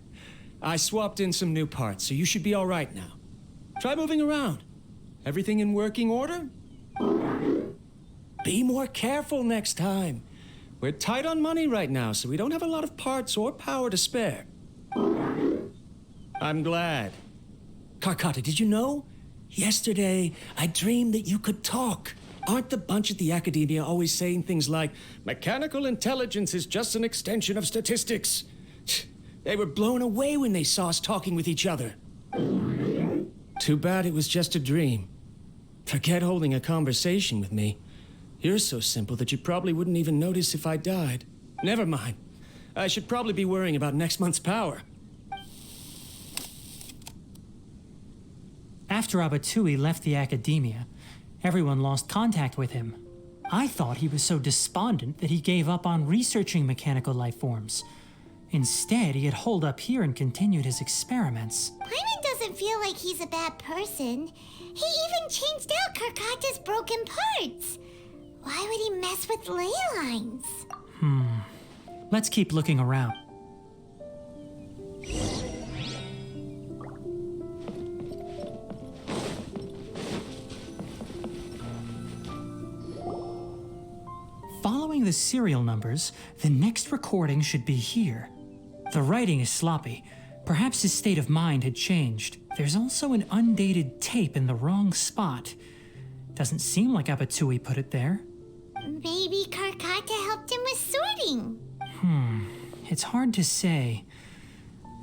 I swapped in some new parts, so you should be all right now. Try moving around. Everything in working order? Be more careful next time. We're tight on money right now, so we don't have a lot of parts or power to spare. I'm glad. Karkata, did you know? Yesterday, I dreamed that you could talk. Aren't the bunch at the Academia always saying things like, mechanical intelligence is just an extension of statistics? They were blown away when they saw us talking with each other. Too bad it was just a dream. Forget holding a conversation with me. You're so simple that you probably wouldn't even notice if I died. Never mind. I should probably be worrying about next month's power. After Abatui left the Academia, everyone lost contact with him. I thought he was so despondent that he gave up on researching mechanical life forms. Instead, he had holed up here and continued his experiments. Paimon doesn't feel like he's a bad person. He even changed out Karkata's broken parts. Why would he mess with ley lines? Let's keep looking around. Following the serial numbers, the next recording should be here. The writing is sloppy. Perhaps his state of mind had changed. There's also an undated tape in the wrong spot. Doesn't seem like Abatui put it there. Maybe Karkata helped him with sorting. It's hard to say.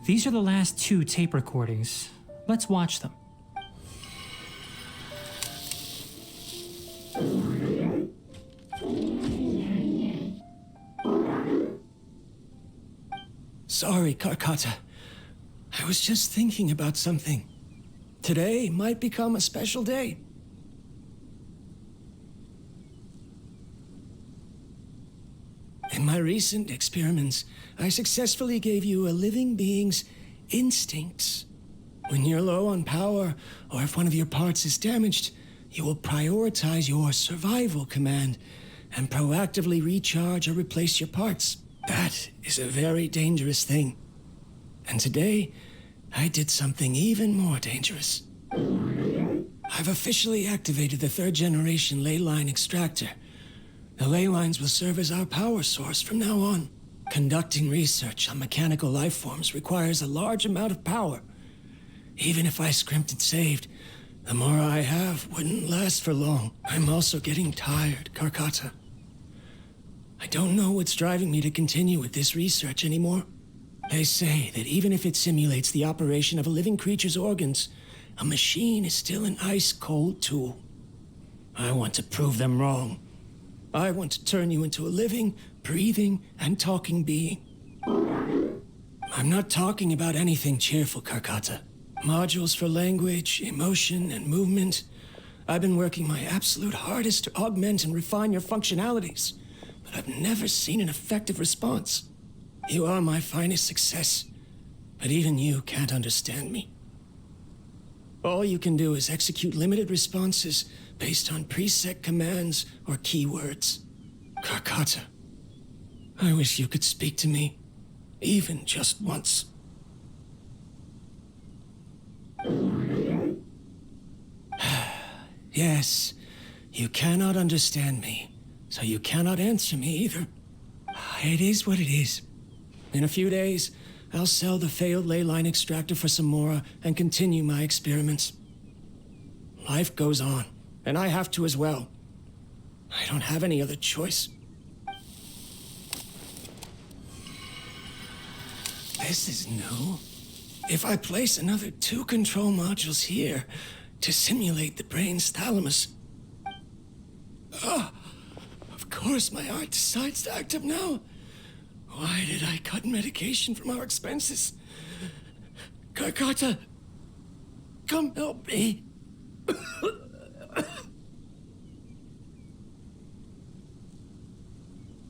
These are the last 2 tape recordings. Let's watch them. Sorry, Karkata. I was just thinking about something. Today might become a special day. In my recent experiments, I successfully gave you a living being's instincts. When you're low on power, or if one of your parts is damaged, you will prioritize your survival command and proactively recharge or replace your parts. That is a very dangerous thing. And today, I did something even more dangerous. I've officially activated the 3rd generation ley line extractor. The ley lines will serve as our power source from now on. Conducting research on mechanical life forms requires a large amount of power. Even if I scrimped and saved, the more I have wouldn't last for long. I'm also getting tired, Karkata. I don't know what's driving me to continue with this research anymore. They say that even if it simulates the operation of a living creature's organs, a machine is still an ice-cold tool. I want to prove them wrong. I want to turn you into a living, breathing, and talking being. I'm not talking about anything cheerful, Karkata. Modules for language, emotion, and movement. I've been working my absolute hardest to augment and refine your functionalities, but I've never seen an effective response. You are my finest success, but even you can't understand me. All you can do is execute limited responses based on preset commands or keywords. Karkata, I wish you could speak to me, even just once. Yes, you cannot understand me, so you cannot answer me either. It is what it is. In a few days, I'll sell the failed ley line extractor for some more and continue my experiments. Life goes on, and I have to as well. I don't have any other choice. This is new. If I place another 2 control modules here to simulate the brain's thalamus... of course my heart decides to act up now. Why did I cut medication from our expenses? Karkata, come help me.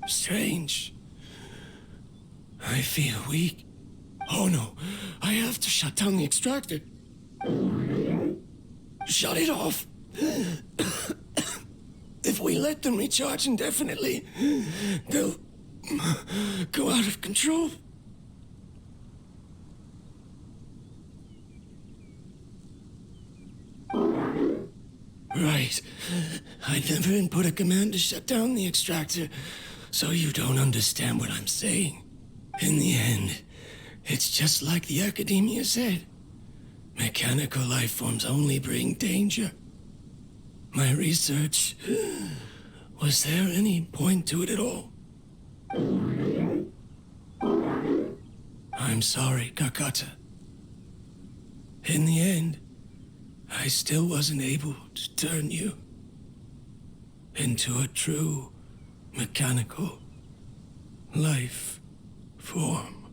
Strange. I feel weak. Oh no, I have to shut down the extractor. Shut it off. If we let them recharge indefinitely, they'll go out of control. Right. I never input a command to shut down the extractor, so you don't understand what I'm saying. In the end, it's just like the academia said. Mechanical life forms only bring danger. My research... Was there any point to it at all? I'm sorry, Karkata. In the end, I still wasn't able to turn you into a true mechanical life form.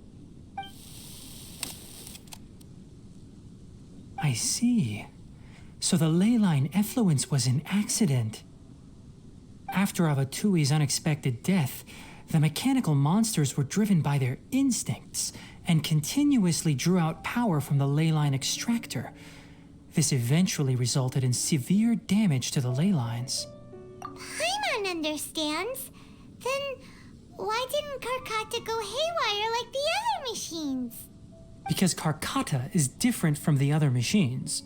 I see. So the ley line effluence was an accident. After Avatui's unexpected death, The mechanical monsters were driven by their instincts and continuously drew out power from the ley line extractor. This eventually resulted in severe damage to the ley lines. Paimon understands. Then why didn't Karkata go haywire like the other machines? Because Karkata is different from the other machines.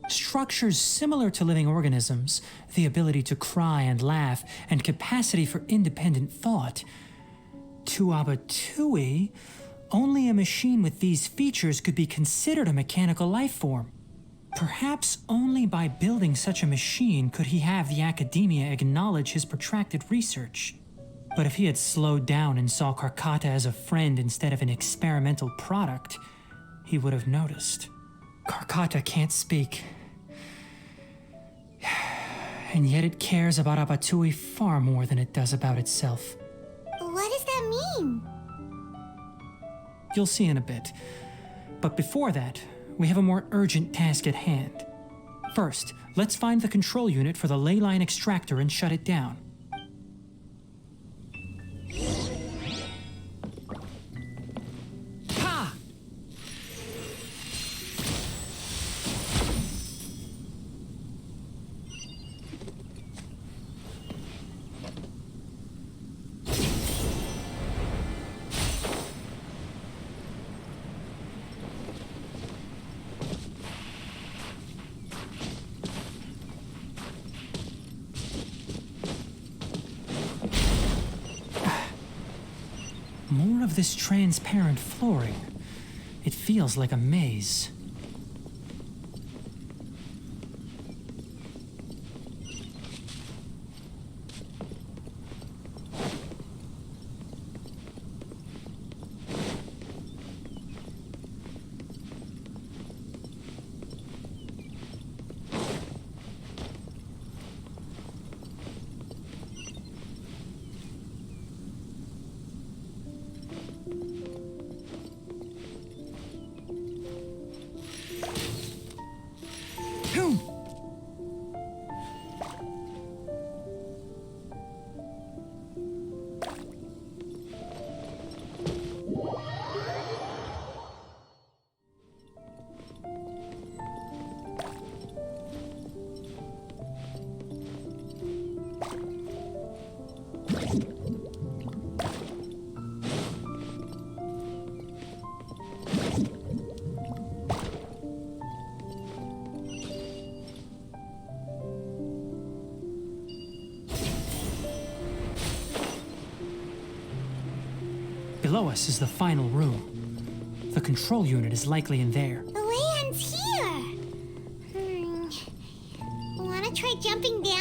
Structures similar to living organisms, the ability to cry and laugh, and capacity for independent thought. To Abatui, only a machine with these features could be considered a mechanical life form. Perhaps only by building such a machine could he have the academia acknowledge his protracted research. But if he had slowed down and saw Karkata as a friend instead of an experimental product, he would have noticed. Karkata can't speak. And yet it cares about Abatui far more than it does about itself. What does that mean? You'll see in a bit. But before that, we have a more urgent task at hand. First, let's find the control unit for the ley line extractor and shut it down. Ha! More of this transparent flooring. It feels like a maze. Below us is the final room. The control unit is likely in there. The way ends here. Wanna try jumping down?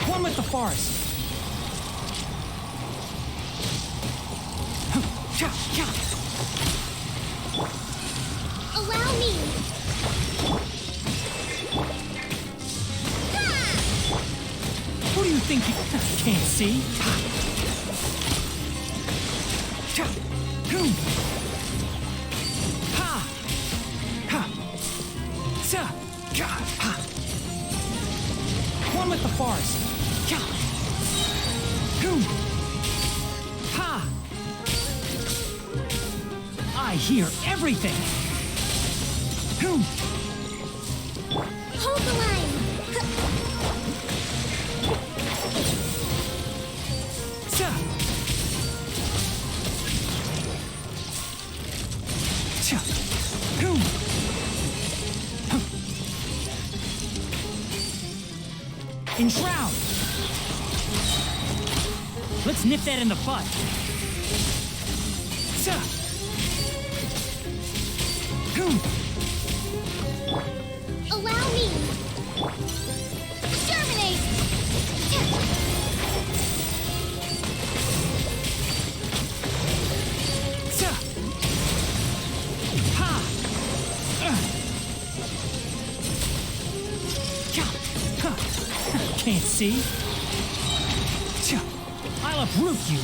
One with the forest. Allow me! Who do you think you can't see? One with the forest. I hear everything. Hold the line! Enshroud! Let's nip that in the butt. Allow me! Exterminate! Can't see? I'll uproot you.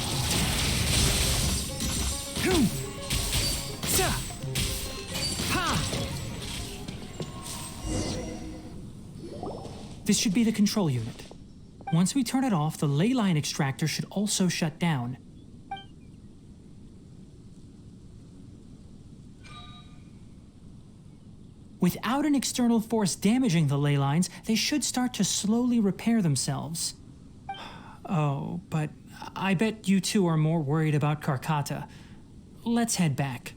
This should be the control unit. Once we turn it off, the ley line extractor should also shut down. Without an external force damaging the ley lines, they should start to slowly repair themselves. Oh, but I bet you two are more worried about Karkata. Let's head back.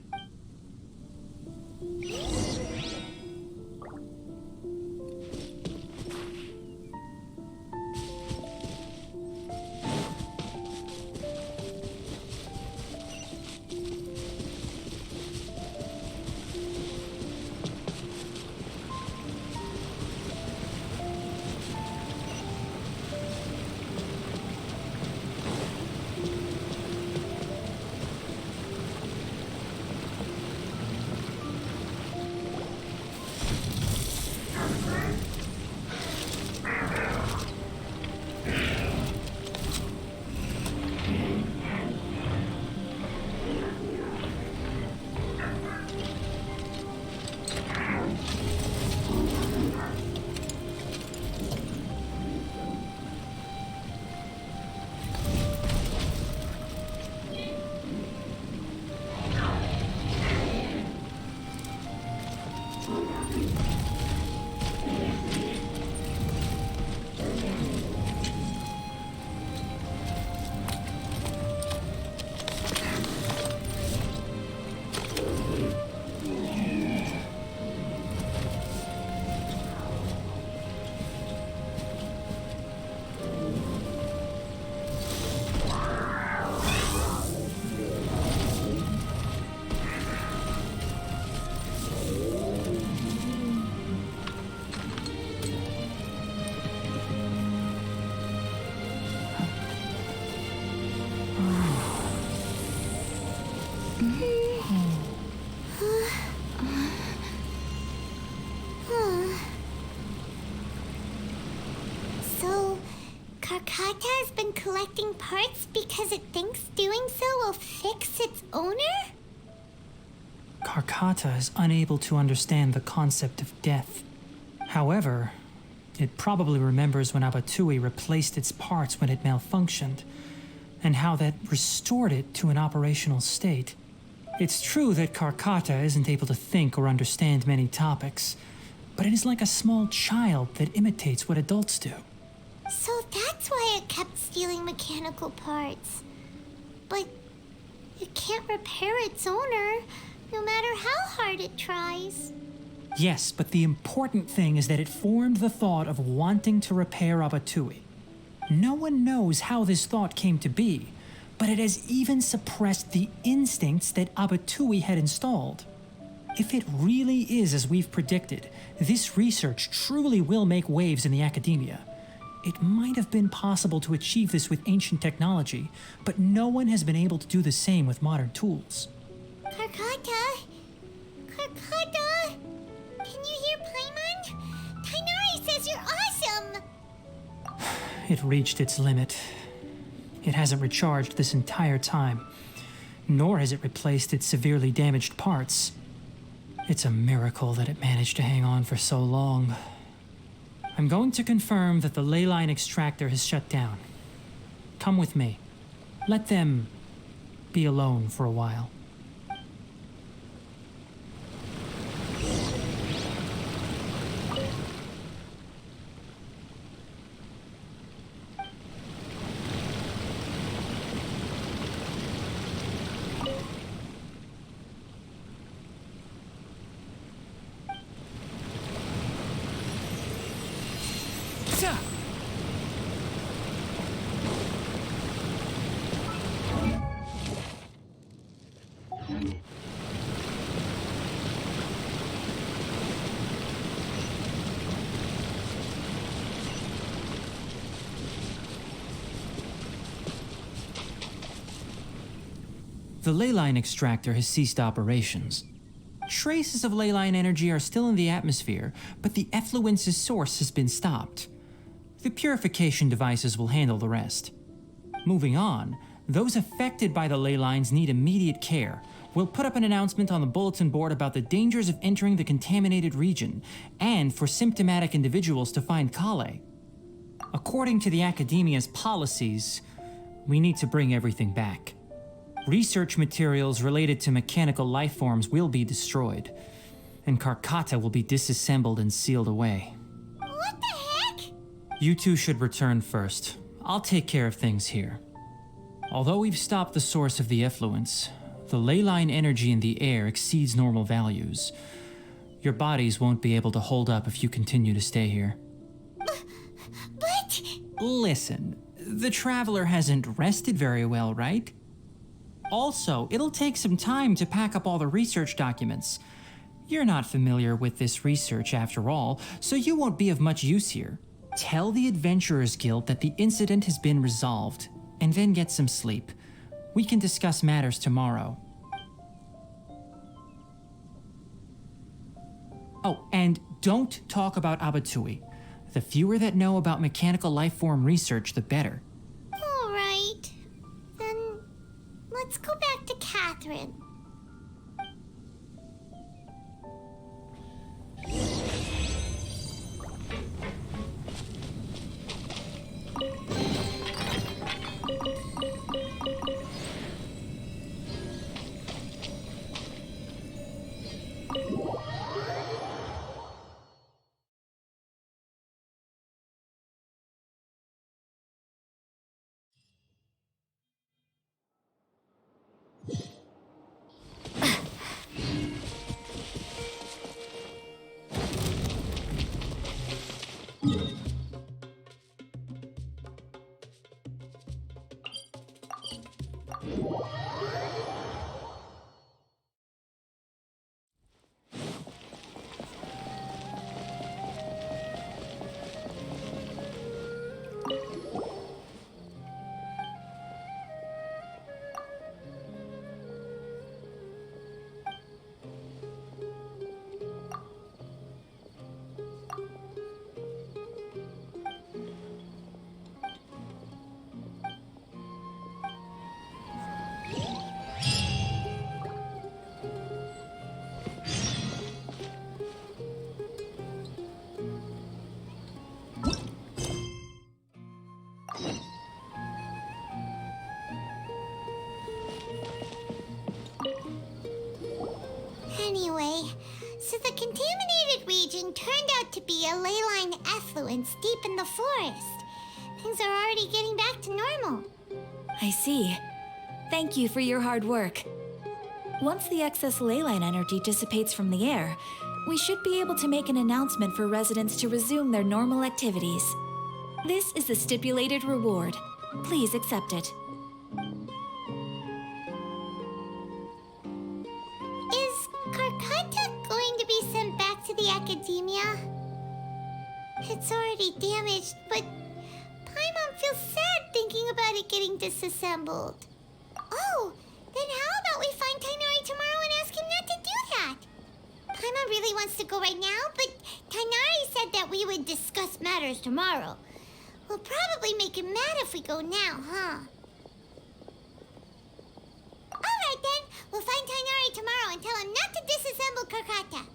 So, Karkata has been collecting parts because it thinks doing so will fix its owner? Karkata is unable to understand the concept of death. However, it probably remembers when Abatui replaced its parts when it malfunctioned, and how that restored it to an operational state. It's true that Karkata isn't able to think or understand many topics, but it is like a small child that imitates what adults do. So that's why it kept stealing mechanical parts. But it can't repair its owner, no matter how hard it tries. Yes, but the important thing is that it formed the thought of wanting to repair Abatui. No one knows how this thought came to be, but it has even suppressed the instincts that Abatui had installed. If it really is as we've predicted, this research truly will make waves in the academia. It might have been possible to achieve this with ancient technology, but no one has been able to do the same with modern tools. Karkata, Karkata! Can you hear Paimon? Tighnari says you're awesome! It reached its limit. It hasn't recharged this entire time, nor has it replaced its severely damaged parts. It's a miracle that it managed to hang on for so long. I'm going to confirm that the ley line extractor has shut down. Come with me. Let them be alone for a while. The ley line extractor has ceased operations. Traces of ley line energy are still in the atmosphere, but the effluence's source has been stopped. The purification devices will handle the rest. Moving on, those affected by the ley lines need immediate care. We'll put up an announcement on the bulletin board about the dangers of entering the contaminated region, and for symptomatic individuals to find Kale. According to the Academia's policies, we need to bring everything back. Research materials related to mechanical life forms will be destroyed, and Karkata will be disassembled and sealed away. What the heck? You two should return first. I'll take care of things here. Although we've stopped the source of the effluence, the ley line energy in the air exceeds normal values. Your bodies won't be able to hold up if you continue to stay here. But... Listen, the Traveler hasn't rested very well, right? Also, it'll take some time to pack up all the research documents. You're not familiar with this research after all, so you won't be of much use here. Tell the Adventurers Guild that the incident has been resolved, and then get some sleep. We can discuss matters tomorrow. Oh, and don't talk about Abatui. The fewer that know about mechanical life form research, the better. All right. Then let's go back to Catherine. Anyway, so the contaminated region turned out to be a ley line effluence deep in the forest. Things are already getting back to normal. I see. Thank you for your hard work. Once the excess ley line energy dissipates from the air, we should be able to make an announcement for residents to resume their normal activities. This is the stipulated reward. Please accept it. Is Karkata going to be sent back to the Academia? It's already damaged, but Paimon feels sad thinking about it getting disassembled. Oh, then how about we find Tighnari tomorrow and ask him not to do that? really wants to go right now, but Tighnari said that we would discuss matters tomorrow. We'll probably make him mad if we go now, huh? Alright then, we'll find Tighnari tomorrow and tell him not to disassemble Karkata.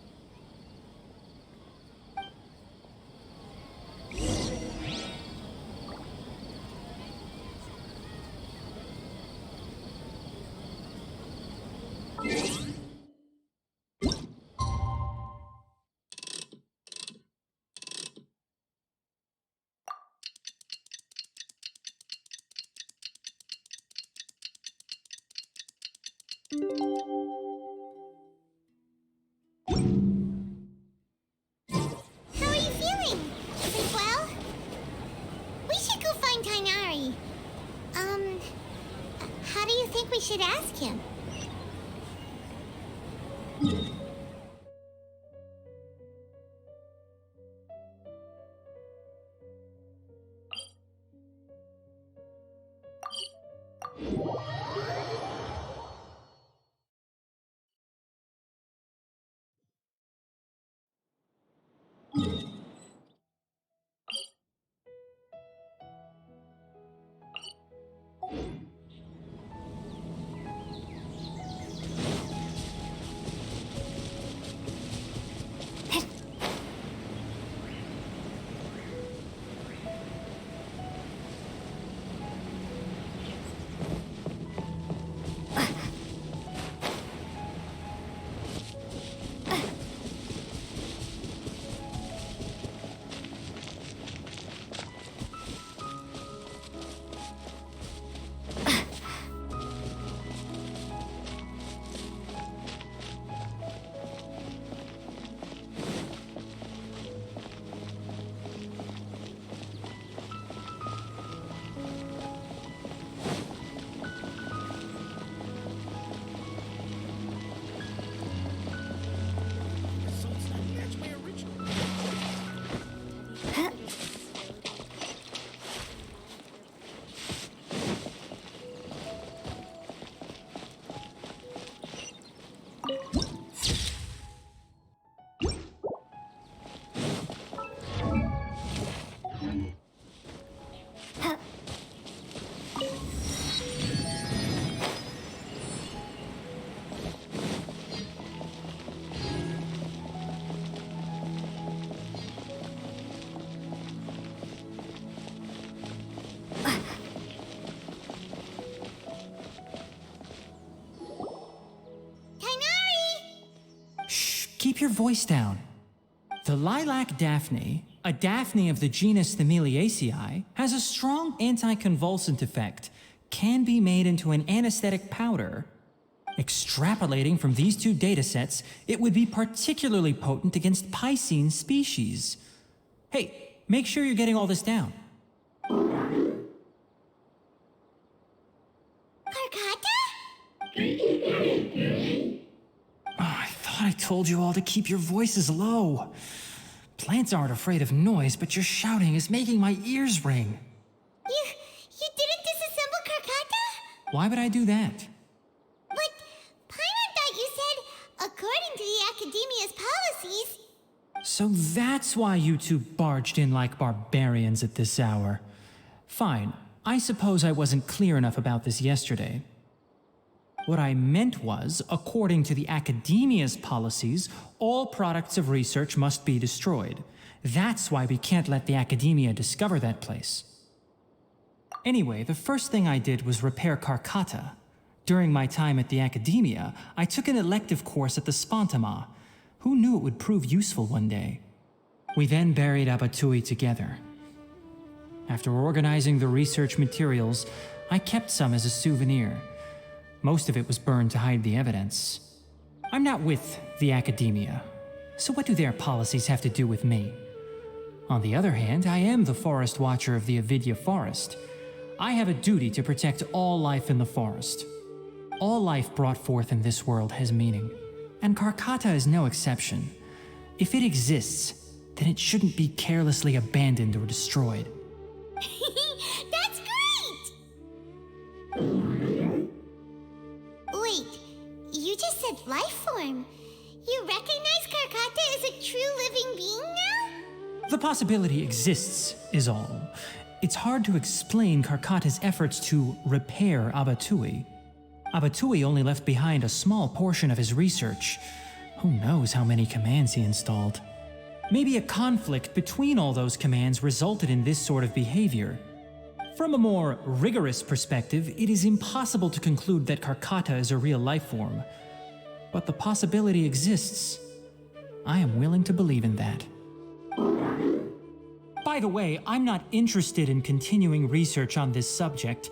How are you feeling? Sleep well? We should go find Tighnari. How do you think we should ask him? Keep your voice down. The lilac daphne, a daphne of the genus Thameliaceae, has a strong anticonvulsant effect, can be made into an anesthetic powder. Extrapolating from these two datasets, it would be particularly potent against Piscine species. Hey, make sure you're getting all this down. Karkata? I thought I told you all to keep your voices low. Plants aren't afraid of noise, but your shouting is making my ears ring. You didn't disassemble Karkata? Why would I do that? But Paimon thought you said, according to the Academia's policies. So that's why you two barged in like barbarians at this hour. Fine, I suppose I wasn't clear enough about this yesterday. What I meant was, according to the Academia's policies, all products of research must be destroyed. That's why we can't let the Academia discover that place. Anyway, the first thing I did was repair Karkata. During my time at the Academia, I took an elective course at the Spontama. Who knew it would prove useful one day? We then buried Abatui together. After organizing the research materials, I kept some as a souvenir. Most of it was burned to hide the evidence. I'm not with the Academia, so what do their policies have to do with me? On the other hand, I am the Forest Watcher of the Avidya Forest. I have a duty to protect all life in the forest. All life brought forth in this world has meaning, and Karkata is no exception. If it exists, then it shouldn't be carelessly abandoned or destroyed. That's great! Wait, you just said life form. You recognize Karkata as a true living being now? The possibility exists, is all. It's hard to explain Karkata's efforts to repair Abatui. Abatui only left behind a small portion of his research. Who knows how many commands he installed? Maybe a conflict between all those commands resulted in this sort of behavior. From a more rigorous perspective, it is impossible to conclude that Karkata is a real life form. But the possibility exists. I am willing to believe in that. By the way, I'm not interested in continuing research on this subject.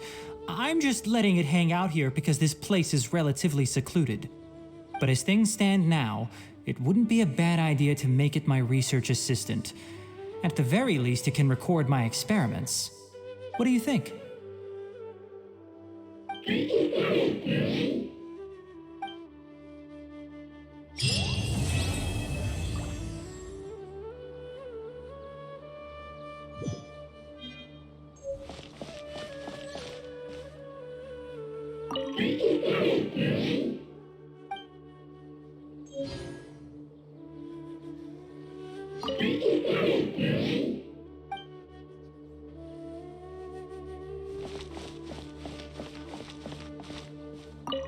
I'm just letting it hang out here because this place is relatively secluded. But as things stand now, it wouldn't be a bad idea to make it my research assistant. At the very least, it can record my experiments. What do you think?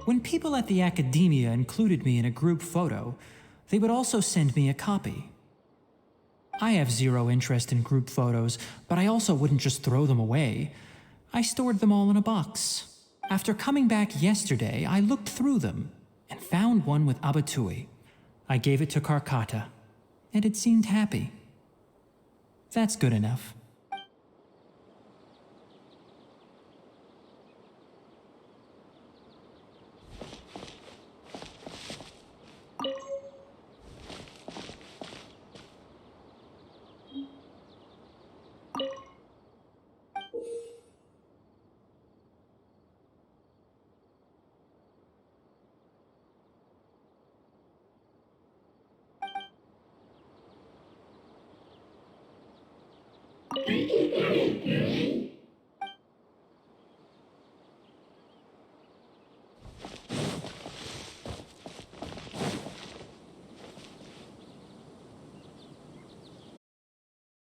When people at the academia included me in a group photo, they would also send me a copy. I have zero interest in group photos, but I also wouldn't just throw them away. I stored them all in a box. After coming back yesterday, I looked through them and found one with Abatui. I gave it to Karkata, and it seemed happy. That's good enough.